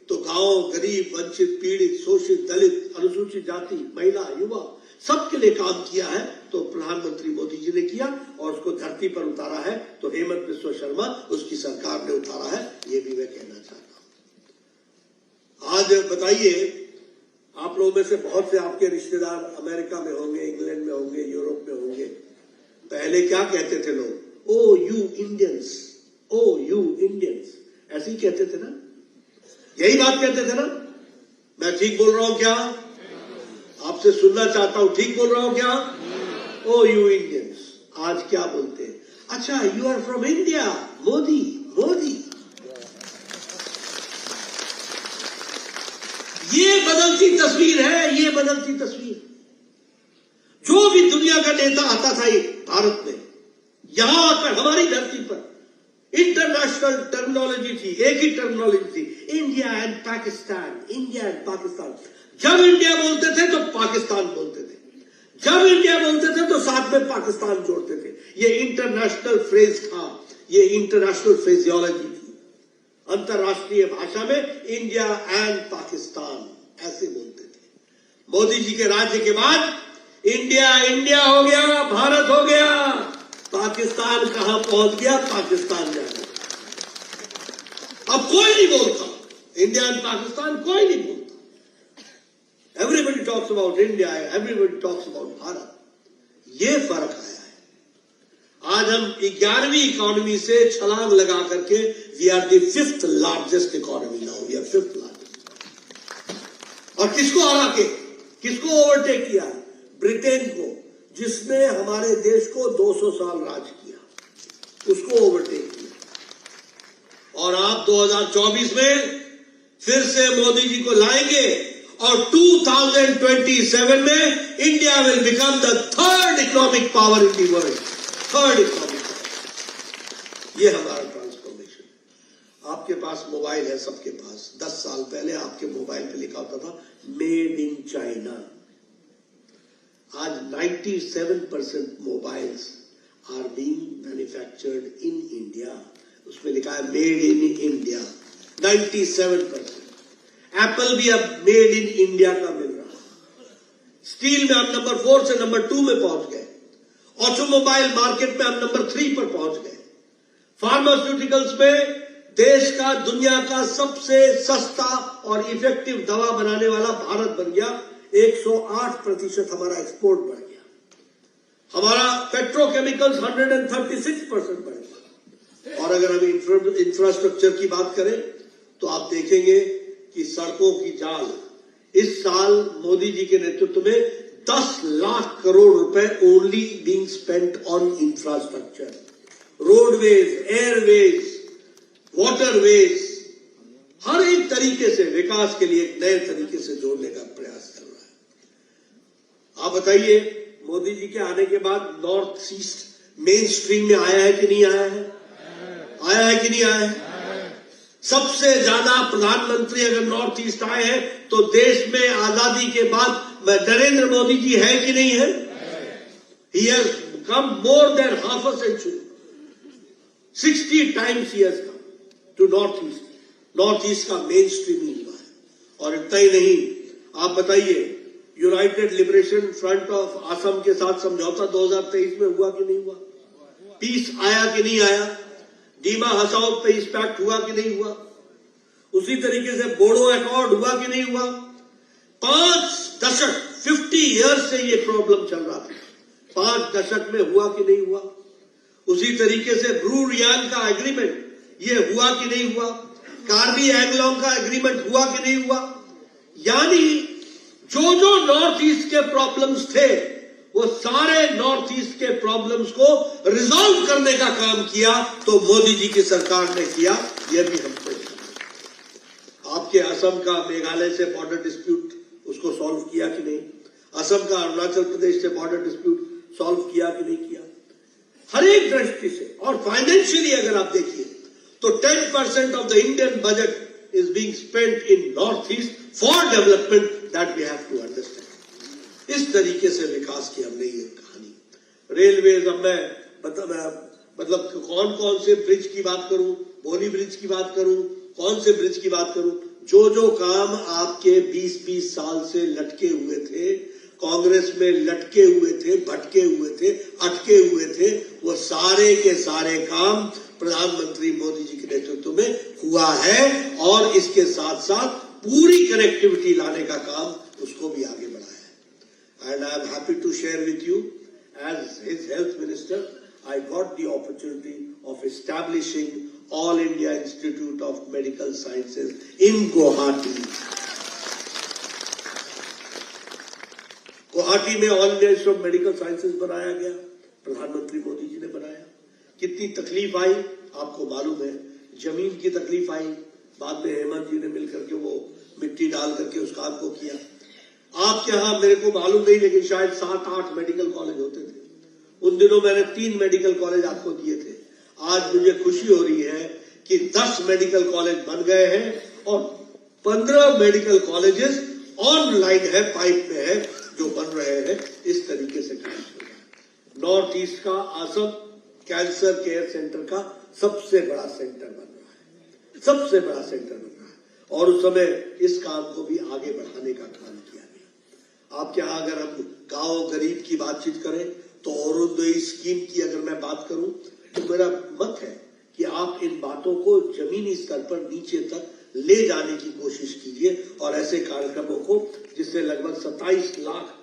तो गांव, गरीब, वंचित, पीड़ित, शोषित, दलित, अनुसूचित जाति, महिला, युवा, सबके लिए काम किया है तो प्रधानमंत्री मोदी जी ने किया, और उसको धरती पर उतारा है तो हेमंत बिस्वा शर्मा, उसकी सरकार ने उतारा है। ये भी मैं कहना चाहता हूं। आज बताइए, आप लोगों में से बहुत से आपके रिश्तेदार अमेरिका में होंगे, इंग्लैंड में होंगे, यूरोप में होंगे। पहले क्या कहते थे लोग? Oh you Indians, oh you Indians, ऐसे ही कहते थे ना? यही बात कहते थे ना? मैं ठीक बोल रहा हूं क्या? आपसे सुनना चाहता हूं, ठीक बोल रहा हूं क्या? Oh you Indians. आज क्या बोलते हैं? अच्छा, you are from India, Modi, Modi. ये बदलती तस्वीर है, ये बदलती तस्वीर। जो भी दुनिया का नेता आता था भारत में, यहां आकर हमारी धरती पर इंटरनेशनल टर्मिनोलॉजी थी, एक ही टर्मिनोलॉजी थी, India and Pakistan, India and Pakistan. जब इंडिया बोलते थे तो पाकिस्तान बोलते थे, जब इंडिया बोलते थे तो साथ में पाकिस्तान जोड़ते थे। ये इंटरनेशनल फ्रेज था, ये इंटरनेशनल फ्रेजियोलॉजी थी। अंतरराष्ट्रीय भाषा में इंडिया एंड पाकिस्तान ऐसे बोलते थे। मोदी जी के राज्य के बाद इंडिया इंडिया हो गया, भारत हो गया, पाकिस्तान कहां पहुंच गया? पाकिस्तान जाने। अब कोई नहीं बोलता इंडिया एंड पाकिस्तान, कोई नहीं बोलता। Everybody talks about India, everybody talks about Bharat. ये फर्क आया है। आज हम 11वीं इकोनॉमी से छलांग लगा करके we are the 5th largest economy now, we are 5th largest. और किसको हरा के, किसको ओवरटेक किया? ब्रिटेन को, जिसने हमारे देश को 200 साल राज किया, उसको ओवरटेक किया। और आप 2024 में फिर से मोदी जी को लाएंगे और 2027 में India will become the 3rd economic power in the world, 3rd economic power. ये हमारा ट्रांसफॉर्मेशन। आपके पास मोबाइल है, सबके पास। 10 साल पहले आपके मोबाइल पे लिखा होता था मेड इन चाइना। आज 97% mobiles are being manufactured in India. उसमें लिखा है मेड इन इंडिया, 97%। एप्पल भी अब मेड इन इंडिया का मिल रहा है। स्टील में हम नंबर 4 से नंबर 2 में पहुंच गए। ऑटोमोबाइल मार्केट में हम नंबर 3 पर पहुंच गए। फार्मास्यूटिकल्स में देश का, दुनिया का सबसे सस्ता और इफेक्टिव दवा बनाने वाला भारत बन गया। 108% हमारा एक्सपोर्ट बढ़ गया। हमारा पेट्रोकेमिकल्स 136% बढ़ गया। और अगर हम इंफ्रास्ट्रक्चर की बात करें तो आप देखेंगे कि सड़कों की जाल इस साल मोदी जी के नेतृत्व में 10 लाख करोड़ रुपए only being spent on infrastructure, roadways, airways, waterways, हर एक तरीके से विकास के लिए एक नए तरीके से जोड़ने का प्रयास कर रहा है। आप बताइए, मोदी जी के आने के बाद नॉर्थ ईस्ट मेन स्ट्रीम में आया है कि नहीं आया है? आया है कि नहीं आया है? सबसे ज्यादा प्रधानमंत्री अगर नॉर्थ ईस्ट आए हैं तो देश में आजादी के बाद नरेंद्र मोदी जी है कि नहीं है? He has come more than half a century. 60 times he has come to Northeast. Northeast का मेन स्ट्रीमिंग हुआ है। और इतना ही नहीं, आप बताइए, United liberation front of Assam के साथ समझौता 2023 में हुआ कि नहीं हुआ? पीस आया कि नहीं आया? डीमा हसाओ पीस पैक्ट हुआ कि नहीं हुआ? उसी तरीके से बोडो अकॉर्ड हुआ कि नहीं हुआ? 5 दशक 50 ईयर्स से ये प्रॉब्लम चल रहा था। 5 दशक में हुआ कि नहीं हुआ? उसी तरीके से ब्रू रियांग का एग्रीमेंट ये हुआ कि नहीं हुआ? कार्बी एंगलोंग का एग्रीमेंट हुआ कि नहीं हुआ? यानी जो जो नॉर्थ ईस्ट के प्रॉब्लम्स थे वो सारे नॉर्थ ईस्ट के प्रॉब्लम्स को रिजॉल्व करने का काम किया तो मोदी जी की सरकार ने किया। यह भी हमको आपके असम का मेघालय से बॉर्डर डिस्प्यूट उसको सॉल्व किया कि नहीं? असम का अरुणाचल प्रदेश से बॉर्डर डिस्प्यूट सॉल्व किया कि नहीं किया? हर एक दृष्टि से। और फाइनेंशियली अगर आप देखिए तो 10% of the Indian budget is being spent in North East for development, that we have to understand. इस तरीके से विकास की हमने ये कहानी। रेलवेज, अब मैं मतलब कौन कौन से ब्रिज की बात करूं, बोली ब्रिज की बात करूं, कौन से ब्रिज की बात करूं, जो जो काम आपके 20-20 साल से लटके हुए थे, कांग्रेस में लटके हुए थे, भटके हुए थे, अटके हुए थे, वो सारे के सारे काम प्रधानमंत्री मोदी जी के नेतृत्व में हुआ है। और इसके साथ साथ पूरी कनेक्टिविटी लाने का काम उसको भी आगे बढ़ाया है। And I am happy to share with you, as his health minister, I got the opportunity of establishing All India Institute of Medical Sciences in Guwahati. Guwahati में All India Institute of Medical Sciences बनाया गया, प्रधानमंत्री मोदी जी ने बनाया। कितनी तकलीफ आई आपको मालूम है, जमीन की तकलीफ आई, बाद में हेमंत जी ने मिलकर के वो मिट्टी डाल करके उस काम को किया। आपके यहां मेरे को मालूम नहीं, लेकिन शायद 7-8 मेडिकल कॉलेज होते थे। उन दिनों मैंने 3 मेडिकल कॉलेज आपको दिए थे। आज मुझे खुशी हो रही है कि 10 मेडिकल कॉलेज बन गए हैं और 15 मेडिकल कॉलेजेस ऑनलाइन है, पाइप में है, जो बन रहे हैं। इस तरीके से काम हो रहा है। नॉर्थ ईस्ट का असम कैंसर केयर सेंटर का सबसे बड़ा सेंटर बन रहा है, सबसे बड़ा सेंटर बन रहा है। और उस समय इस काम को भी आगे बढ़ाने का काम किया गया। आपके यहां अगर हम गांव गरीब की बातचीत करें तो अरुणोदय स्कीम की अगर मैं बात करूं तो मेरा मत है कि आप इन बातों को जमीनी स्तर पर नीचे तक ले जाने की कोशिश कीजिए और ऐसे कार्यक्रमों को जिससे लगभग 27 लाख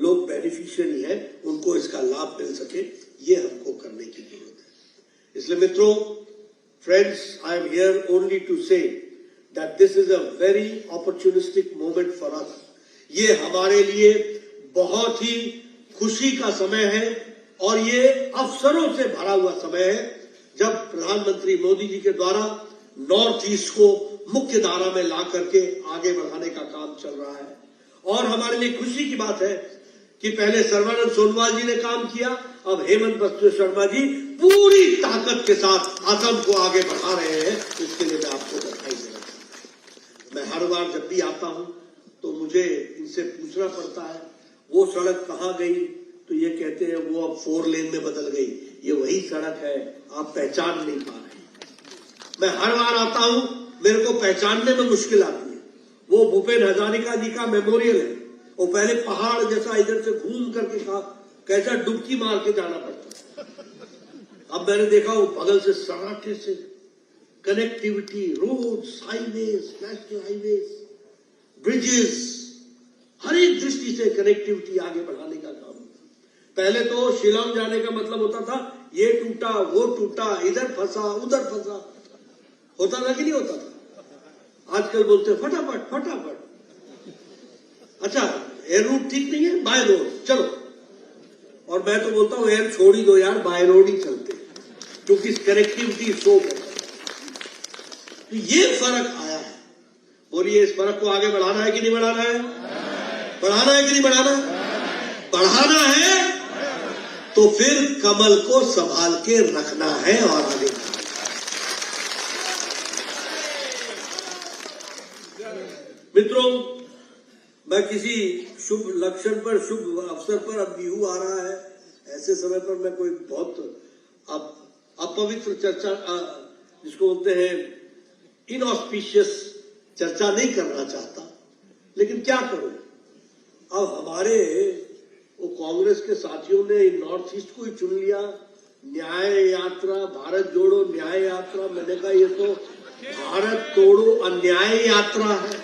लोग बेनिफिशियरी हैं उनको इसका लाभ मिल सके, ये हमको करने की जरूरत है। इसलिए मित्रों, friends, I am here only to say that this is a very opportunistic moment for us. ये हमारे लिए बहुत ही खुशी का समय है और ये अवसरों से भरा हुआ समय है, जब प्रधानमंत्री मोदी जी के द्वारा नॉर्थ ईस्ट को मुख्य धारा में ला करके आगे बढ़ाने का काम चल रहा है। और हमारे लिए खुशी की बात है कि पहले सर्बानंद सोनोवाल जी ने काम किया, अब हेमंत बिस्वा शर्मा जी पूरी ताकत के साथ असम को आगे बढ़ा रहे हैं। इसके लिए मैं आपको बधाई देना चाहता हूं। मैं हर बार जब भी आता हूं तो मुझे इनसे पूछना पड़ता है वो सड़क कहां गई, तो ये कहते हैं वो अब 4 लेन में बदल गई। ये वही सड़क है, आप पहचान नहीं पा रहे। मैं हर बार आता हूं, मेरे को पहचानने में मुश्किल आती है। वो भूपेन हजारिका जी का मेमोरियल है, वो पहले पहाड़ जैसा इधर से घूम करके कैसा डुबकी मार के जाना पड़ता। अब मैंने देखा वो बगल से सड़क से connectivity, roads, highways, national highways, bridges, हर एक दृष्टि से कनेक्टिविटी आगे बढ़ाने का काम। पहले तो शिलांग जाने का मतलब होता था ये टूटा, वो टूटा, इधर फंसा, उधर फंसा, होता था कि नहीं होता था? आजकल बोलते फटाफट फटाफट। अच्छा, एयर रूट ठीक नहीं है, बाय रोड चलो। और मैं तो बोलता हूं एयर छोड़ ही दो यार, बाय रोड ही चलते, क्योंकि कनेक्टिविटी सो है। तो ये फर्क आया है। बोलिए, इस फर्क को आगे बढ़ाना है कि नहीं बढ़ाना है? बढ़ाना है कि नहीं बढ़ाना? बढ़ाना है तो फिर कमल को संभाल के रखना है और आगे बढ़ाना है। मित्रों, मैं किसी शुभ लक्षण पर, शुभ अवसर पर, अब बिहू आ रहा है, ऐसे समय पर मैं कोई बहुत अपवित्र चर्चा, जिसको बोलते हैं इनऑस्पिशियस चर्चा नहीं करना चाहता, लेकिन क्या करूं, अब हमारे वो कांग्रेस के साथियों ने नॉर्थ ईस्ट को ही चुन लिया। न्याय यात्रा, भारत जोड़ो न्याय यात्रा, मैंने कहा ये तो भारत तोड़ो अन्याय यात्रा है।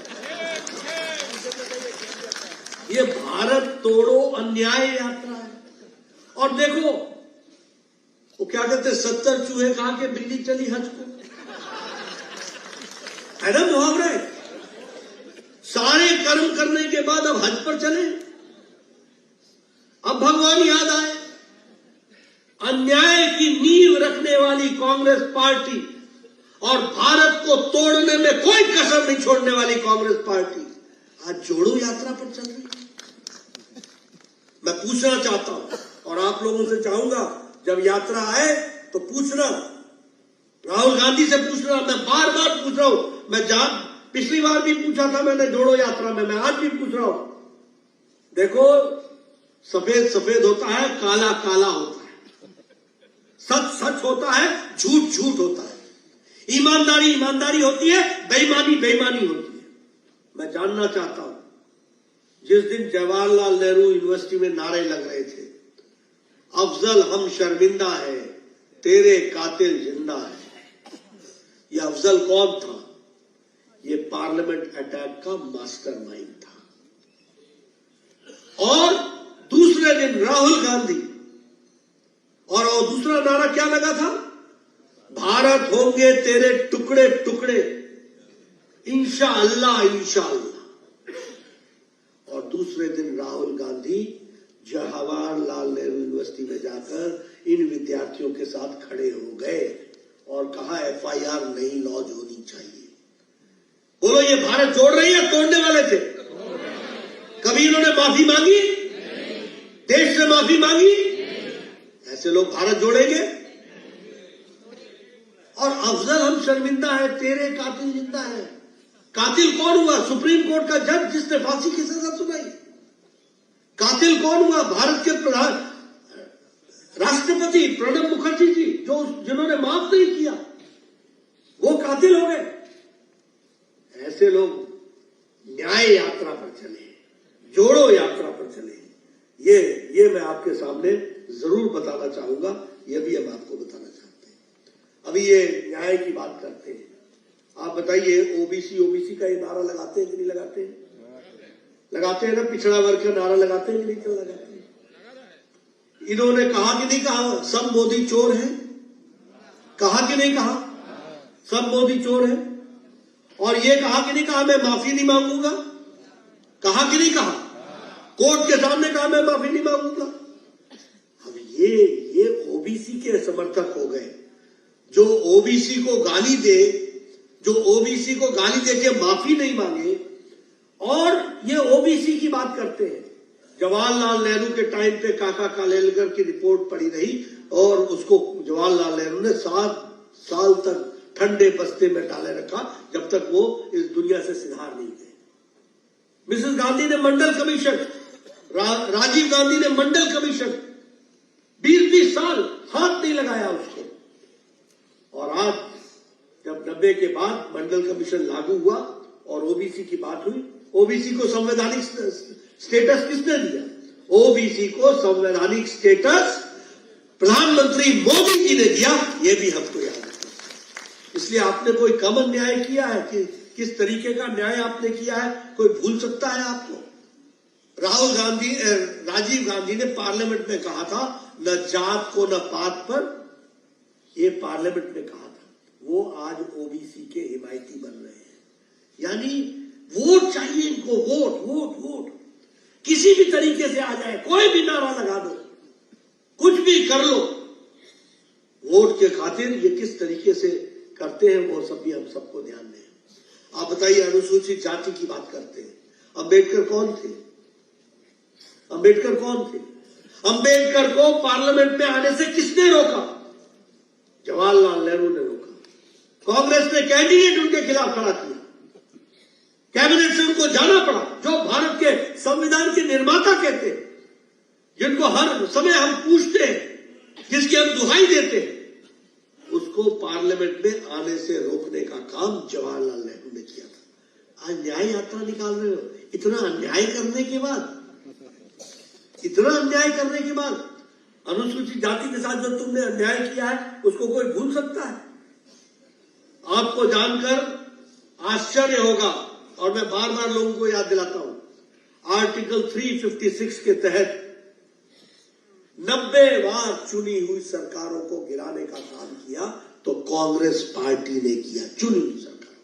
ये भारत तोड़ो अन्याय यात्रा है। और देखो वो क्या कहते, 70 चूहे खा के बिल्ली चली हज को, है ना मुहावरा है। सारे कर्म करने के बाद अब हज पर चले, अब भगवान याद आए। अन्याय की नींव रखने वाली कांग्रेस पार्टी और भारत को तोड़ने में कोई कसर नहीं छोड़ने वाली कांग्रेस पार्टी आज जोड़ो यात्रा पर चल रही है। मैं पूछना चाहता हूं और आप लोगों से चाहूंगा, जब यात्रा आए तो पूछना, राहुल गांधी से पूछना, मैं बार बार पूछ रहा हूं, मैं पिछली बार भी पूछा था मैंने जोड़ो यात्रा में, मैं आज भी पूछ रहा हूं। देखो, सफेद सफेद होता है, काला काला होता है, सच सच होता है, झूठ झूठ होता है, ईमानदारी ईमानदारी होती है, बेईमानी बेईमानी होती है। मैं जानना चाहता हूं, जिस दिन जवाहरलाल नेहरू यूनिवर्सिटी में नारे लग रहे थे, अफजल हम शर्मिंदा है, तेरे कातिल जिंदा है, ये अफजल कौन था? ये पार्लियामेंट अटैक का मास्टरमाइंड था। और दूसरे दिन राहुल गांधी, और दूसरा नारा क्या लगा था? भारत होंगे तेरे टुकड़े टुकड़े, इंशाअल्लाह इंशाअल्लाह। और दूसरे दिन राहुल गांधी जवाहरलाल नेहरू यूनिवर्सिटी में जाकर इन विद्यार्थियों के साथ खड़े हो गए और कहा FIR नहीं लॉन्च होनी चाहिए। बोलो, ये भारत जोड़ रही है, तोड़ने वाले थे? कभी इन्होंने माफी मांगी? देश से माफी मांगी? ऐसे लोग भारत जोड़ेंगे? और अफजल हम शर्मिंदा है, तेरे कातिल जिंदा है। कातिल कौन हुआ? सुप्रीम कोर्ट का जज जिसने फांसी की सजा सुनाई। कातिल कौन हुआ? भारत के राष्ट्रपति प्रणब मुखर्जी जी, जिन्होंने माफ नहीं किया, वो कातिल हो गए। ऐसे लोग न्याय यात्रा पर चले, जोड़ो यात्रा पर चले, ये मैं आपके सामने जरूर बताना चाहूंगा, ये भी हम आपको बताना चाहते हैं। अभी ये न्याय की बात करते हैं, आप बताइए, ओबीसी का ये नारा लगाते हैं कि नहीं लगाते हैं? लगाते हैं ना, पिछड़ा वर्ग का नारा लगाते हैं कि नहीं लगाते हैं? इन्होंने कहा कि नहीं कहा सब मोदी चोर हैं? कहा कि नहीं कहा सब मोदी चोर हैं? और ये कहा कि नहीं कहा मैं माफी नहीं मांगूंगा? कहा कि नहीं कहा? कोर्ट के सामने कहा मैं माफी नहीं मांगूंगा। अब ये ओबीसी के समर्थक हो गए, जो ओबीसी को गाली दे, जो ओबीसी को गाली देके माफी नहीं मांगे, और ये ओबीसी की बात करते हैं। जवाहरलाल नेहरू के टाइम पे काका कालेलकर की रिपोर्ट पड़ी रही और उसको जवाहरलाल नेहरू ने 7 साल तक ठंडे बस्ते में डाले रखा, जब तक वो इस दुनिया से सिधार नहीं गए। मिसेस गांधी ने मंडल कमीशन, राजीव गांधी ने मंडल कमीशन, 20-20 साल हाथ नहीं लगाया उसको। और आज जब 90 के बाद मंडल कमीशन लागू हुआ और ओबीसी की बात हुई, ओबीसी को संवैधानिक स्टेटस किसने दिया? ओबीसी को संवैधानिक स्टेटस प्रधानमंत्री मोदी जी ने दिया, ये भी हमको याद है। इसलिए आपने कोई कम अन्याय किया है कि किस तरीके का न्याय आपने किया है, कोई भूल सकता है आपको? राजीव गांधी ने पार्लियामेंट में कहा था, न जात को न पात पर, ये पार्लियामेंट में कहा था। वो आज ओबीसी के हिमायती बन रहे हैं। यानी वोट चाहिए इनको, वोट वोट वोट, किसी भी तरीके से आ जाए, कोई भी नारा लगा दो, कुछ भी कर लो, वोट के खातिर ये किस तरीके से करते हैं वो सब भी हम सबको ध्यान दें। आप बताइए, अनुसूचित जाति की बात करते हैं, अंबेडकर कौन थे? अंबेडकर कौन थे? अंबेडकर को पार्लियामेंट में आने से किसने रोका? जवाहरलाल नेहरू ने रोका। कांग्रेस ने कैंडिडेट उनके खिलाफ खड़ा किया, कैबिनेट से उनको जाना पड़ा, जो भारत के संविधान के निर्माता कहते हैं। जिनको हर समय हम पूछते हैं, जिसकी हम दुहाई देते हैं, उसको पार्लियामेंट में आने से रोकने का काम जवाहरलाल नेहरू ने किया था। आज न्याय यात्रा निकाल रहे हो। इतना अन्याय करने के बाद अनुसूचित जाति के साथ जो तुमने अन्याय किया है, उसको कोई भूल सकता है? आपको जानकर आश्चर्य होगा, और मैं बार बार लोगों को याद दिलाता हूं, आर्टिकल 356 के तहत 90 बार चुनी हुई सरकारों को गिराने का काम किया तो कांग्रेस पार्टी ने किया। चुनी हुई सरकार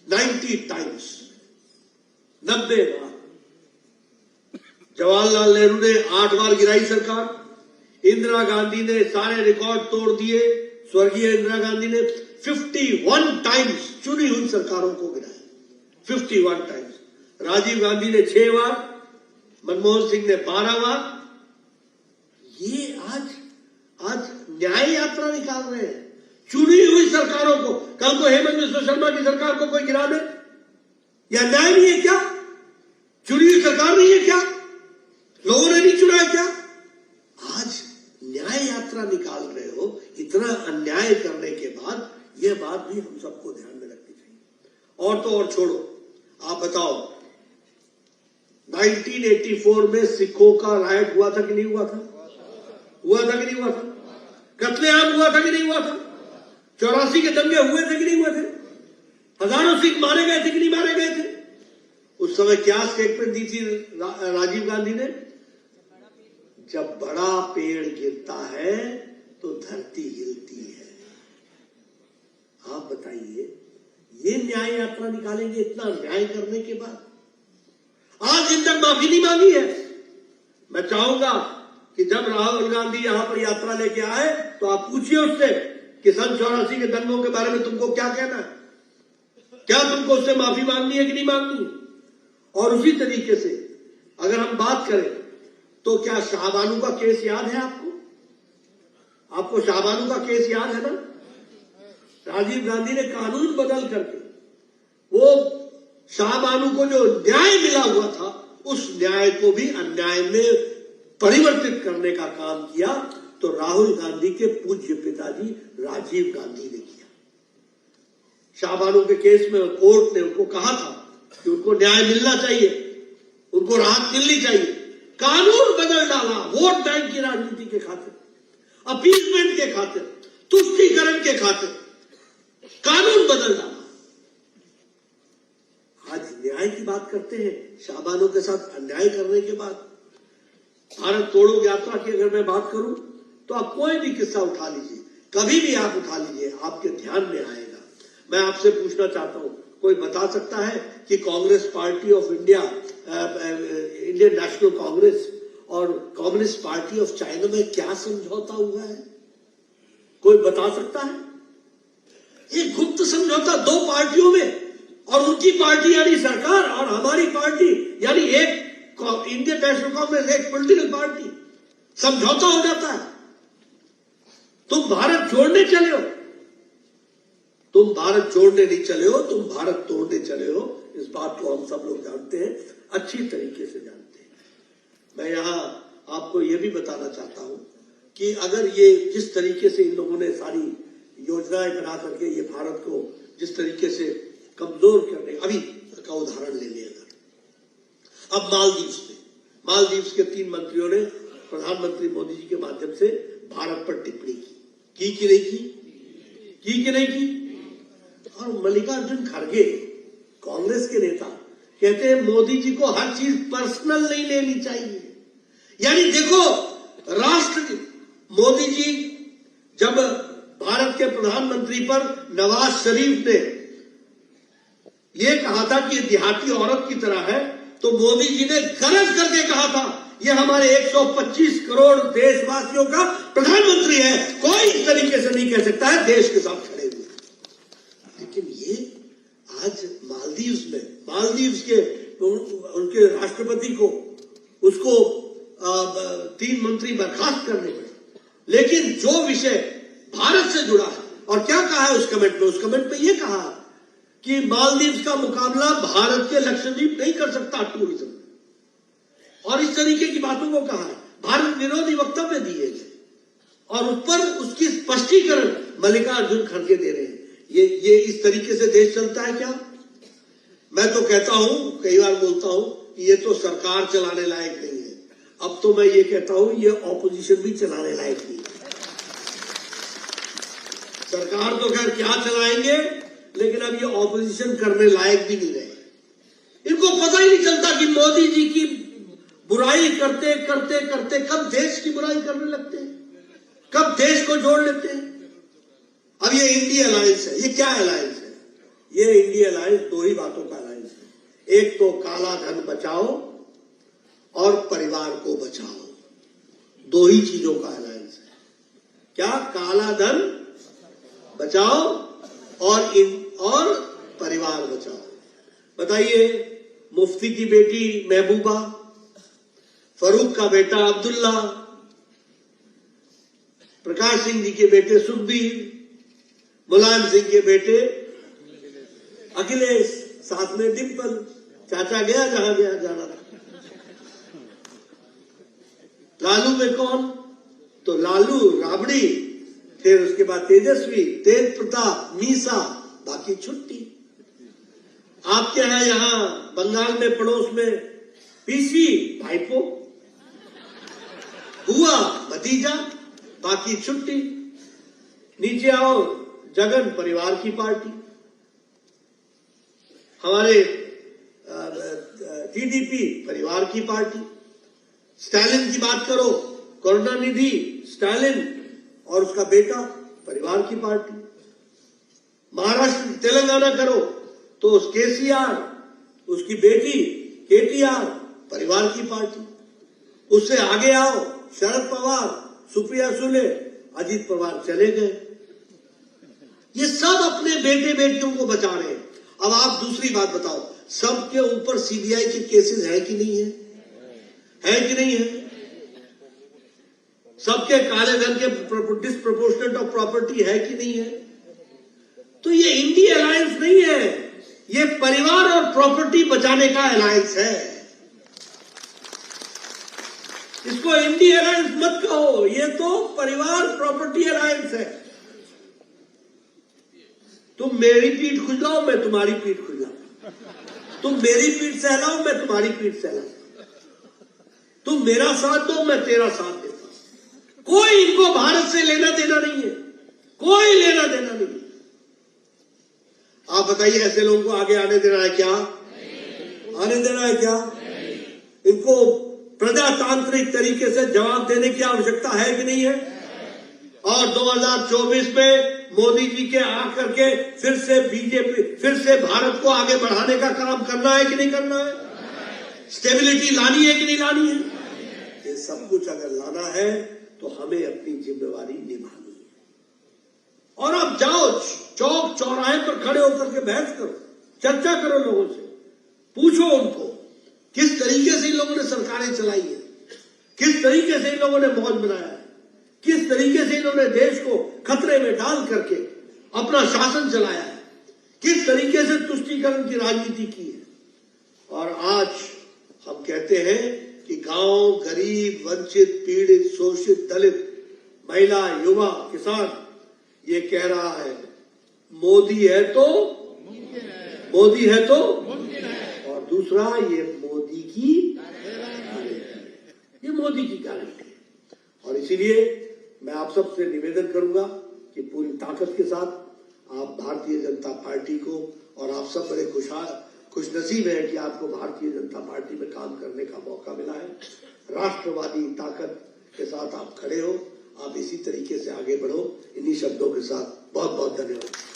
90 टाइम्स, 90 बार। जवाहरलाल नेहरू ने 8 बार गिराई सरकार। इंदिरा गांधी ने सारे रिकॉर्ड तोड़ दिए। स्वर्गीय इंदिरा गांधी ने 51 टाइम्स चुनी हुई सरकारों को गिराया, 51 टाइम्स। राजीव गांधी ने 6 बार, मनमोहन सिंह ने 12 बार। ये आज न्याय यात्रा निकाल रहे हैं चुनी हुई सरकारों को। कल को हेमंत बिस्वा शर्मा की सरकार को कोई गिरा दे, या न्याय नहीं है क्या? चुनी हुई सरकार नहीं है क्या? लोगों ने नहीं चुना है क्या? आज न्याय यात्रा निकाल रहे हो। इतना अन्याय करने के बाद यह बात भी हम सबको ध्यान में रखनी चाहिए। और तो और छोड़ो, आप बताओ 1984 में सिखों का राइट हुआ था कि नहीं हुआ था? हुआ था कि नहीं हुआ था? कत्लेआम हुआ था कि नहीं हुआ था? 84 के दंगे हुए थे कि नहीं हुए थे? हजारों सिख मारे गए थे कि नहीं मारे गए थे? उस समय क्या स्टेटमेंट दी थी राजीव गांधी ने? जब बड़ा पेड़ गिरता है तो धरती हिलती है। आप बताइए, ये न्याय यात्रा निकालेंगे इतना न्याय करने के बाद? आज इन तक माफी नहीं मांगी है। मैं चाहूंगा कि जब राहुल गांधी यहां पर यात्रा लेके आए तो आप पूछिए उससे कि सन 84 के दंगों के बारे में तुमको क्या कहना है, क्या तुमको उससे माफी मांगनी है कि नहीं मांगनी? और उसी तरीके से अगर हम बात करें तो क्या शाहबानू का केस याद है आपको? आपको शाहबानू का केस याद है ना? राजीव गांधी ने कानून बदल करके वो शाहबानू को जो न्याय मिला हुआ था, उस न्याय को भी अन्याय में परिवर्तित करने का काम किया। तो राहुल गांधी के पूज्य पिताजी राजीव गांधी ने किया। शाहबानू के केस में कोर्ट ने उनको कहा था कि उनको न्याय मिलना चाहिए, उनको राहत मिलनी चाहिए। कानून बदल डाला वोट बैंक की राजनीति के खातिर, अपीसमेंट के खातिर, तुष्टीकरण के खातिर कानून बदल डाला। आज न्याय की बात करते हैं शाहबानू के साथ अन्याय करने के बाद। भारत तोड़ो यात्रा की अगर मैं बात करूं तो आप कोई भी किस्सा उठा लीजिए, कभी भी आप उठा लीजिए, आपके ध्यान में आएगा। मैं आपसे पूछना चाहता हूं, कोई बता सकता है कि Congress party of India, Indian national Congress और कम्युनिस्ट पार्टी ऑफ चाइना में क्या समझौता हुआ है? कोई बता सकता है? एक गुप्त समझौता 2 पार्टियों में, और उनकी पार्टी यानी सरकार और हमारी पार्टी यानी एक इंडियन नेशनल कांग्रेस, एक पॉलिटिकल पार्टी, समझौता हो जाता है। तुम भारत जोड़ने चले हो, तुम भारत जोड़ने नहीं चले हो, तुम भारत तोड़ने चले हो। इस बात को हम सब लोग जानते हैं, अच्छी तरीके से जानते हैं। मैं यहां आपको यह भी बताना चाहता हूं कि अगर ये जिस तरीके से इन लोगों ने सारी योजनाएं बना करके ये भारत को जिस तरीके से कमजोर करने, अभी का उदाहरण ले लिया, अब मालदीव्स के 3 मंत्रियों ने प्रधानमंत्री मोदी जी के माध्यम से भारत पर टिप्पणी की कि नहीं की? और मल्लिकार्जुन खड़गे कांग्रेस के नेता कहते हैं मोदी जी को हर चीज पर्सनल नहीं लेनी चाहिए। यानी देखो, राष्ट्र मोदी जी जब भारत के प्रधानमंत्री पर नवाज शरीफ ने यह कहा था कि देहाती औरत की तरह है, तो मोदी जी ने गरज करके कहा था यह हमारे 125 करोड़ देशवासियों का प्रधानमंत्री है, कोई इस तरीके से नहीं कह सकता है देश के साथ खड़े हुए। लेकिन ये आज मालदीव्स के उनके राष्ट्रपति को उसको 3 मंत्री बर्खास्त करने पड़े। लेकिन जो विषय भारत से जुड़ा है, और क्या कहा है उस कमेंट में यह कहा कि मालदीव्स का मुकाबला भारत के लक्षद्वीप नहीं कर सकता टूरिज्म, और इस तरीके की बातों को कहा है। भारत विरोधी वक्तव्य दिए गए और उस पर उसकी स्पष्टीकरण मल्लिकार्जुन खड़गे दे रहे हैं। ये इस तरीके से देश चलता है क्या? मैं तो कहता हूं, कई बार बोलता हूं कि ये तो सरकार चलाने लायक नहीं है। अब तो मैं ये कहता हूं ये ऑपोजिशन भी चलाने लायक नहीं है। सरकार तो खैर क्या चलाएंगे, लेकिन अब ये ऑपोजिशन करने लायक भी नहीं रहे। इनको पता ही नहीं चलता कि मोदी जी की बुराई करते करते करते कब देश की बुराई करने लगते हैं, कब देश को जोड़ लेते हैं। अब ये इंडिया अलायंस है, ये क्या अलायंस है? ये इंडिया अलायंस दो ही बातों का अलायंस है। एक तो काला धन बचाओ और परिवार को बचाओ, दो ही चीजों का अलायंस है। क्या? काला धन बचाओ और परिवार बचाओ। बताइए, मुफ्ती की बेटी महबूबा, फरूक का बेटा अब्दुल्ला, प्रकाश सिंह जी के बेटे सुखबीर, मुलायम सिंह के बेटे अखिलेश, साथ में डिम्पल, चाचा गया जहां गया जाना था। लालू में कौन? तो लालू, राबड़ी, फिर उसके बाद तेजस्वी, तेज प्रताप, मीसा, बाकी छुट्टी। आपके यहां बंगाल में पड़ोस में पीसी, भाईपो, बुआ, भतीजा, बाकी छुट्टी। नीचे आओ, जगन परिवार की पार्टी, हमारे टीडीपी परिवार की पार्टी। स्टालिन की बात करो, करुणानिधि, स्टालिन और उसका बेटा परिवार की पार्टी। महाराष्ट्र तेलंगाना करो तो केसीआर, उसकी बेटी केटीआर, परिवार की पार्टी। उससे आगे आओ, शरद पवार, सुप्रिया सुले, अजीत पवार चले गए। ये सब अपने बेटे बेटियों को बचा रहे हैं। अब आप दूसरी बात बताओ, सबके ऊपर सीबीआई के केसेस है कि नहीं है? है कि नहीं है? सबके काले धन के डिस्प्रोपोर्शनेट ऑफ प्रॉपर्टी है कि नहीं है? तो ये इंडिया अलायंस नहीं है, ये परिवार और प्रॉपर्टी बचाने का अलायंस है। इसको इंडिया अलायंस मत कहो, ये तो परिवार प्रॉपर्टी अलायंस है। तुम मेरी पीठ खुजलाओ, मैं तुम्हारी पीठ खुजलाऊं। तुम मेरी पीठ सहलाओ, मैं तुम्हारी पीठ सहलाऊं। तुम मेरा साथ दो, मैं तेरा साथ देता हूं। कोई इनको भारत से लेना देना नहीं है, कोई लेना देना नहीं है। आप बताइए, ऐसे लोगों को आगे आने देना है क्या? आने देना है क्या? इनको प्रजातांत्रिक तरीके से जवाब देने की आवश्यकता है कि नहीं है? और 2024 में मोदी जी के आकर के फिर से बीजेपी, फिर से भारत को आगे बढ़ाने का काम करना है कि नहीं करना है? स्टेबिलिटी लानी है कि नहीं लानी है? ये सब कुछ अगर लाना है तो हमें अपनी जिम्मेवारी निभानी है। और अब जाओ, चौक चौराहे पर खड़े होकर के बहस करो, चर्चा करो, लोगों से पूछो उनको किस तरीके से इन लोगों ने सरकारें चलाई है, किस तरीके से इन लोगों ने मौज बनाया है, किस तरीके से इन्होंने देश को खतरे में डाल करके अपना शासन चलाया है, किस तरीके से तुष्टीकरण की राजनीति की है। और आज हम कहते हैं कि गांव, गरीब, वंचित, पीड़ित, शोषित, दलित, महिला, युवा, किसान ये कह रहा है मोदी है तो मोदी है तो और दूसरा ये मोदी की गारंटी, ये मोदी की गारंटी है। और इसीलिए मैं आप सबसे निवेदन करूंगा कि पूरी ताकत के साथ आप भारतीय जनता पार्टी को, और आप सब बड़े खुशनसीब हैं कि आपको भारतीय जनता पार्टी में काम करने का मौका मिला है। राष्ट्रवादी ताकत के साथ आप खड़े हो, आप इसी तरीके से आगे बढ़ो। इन्हीं शब्दों के साथ बहुत बहुत धन्यवाद।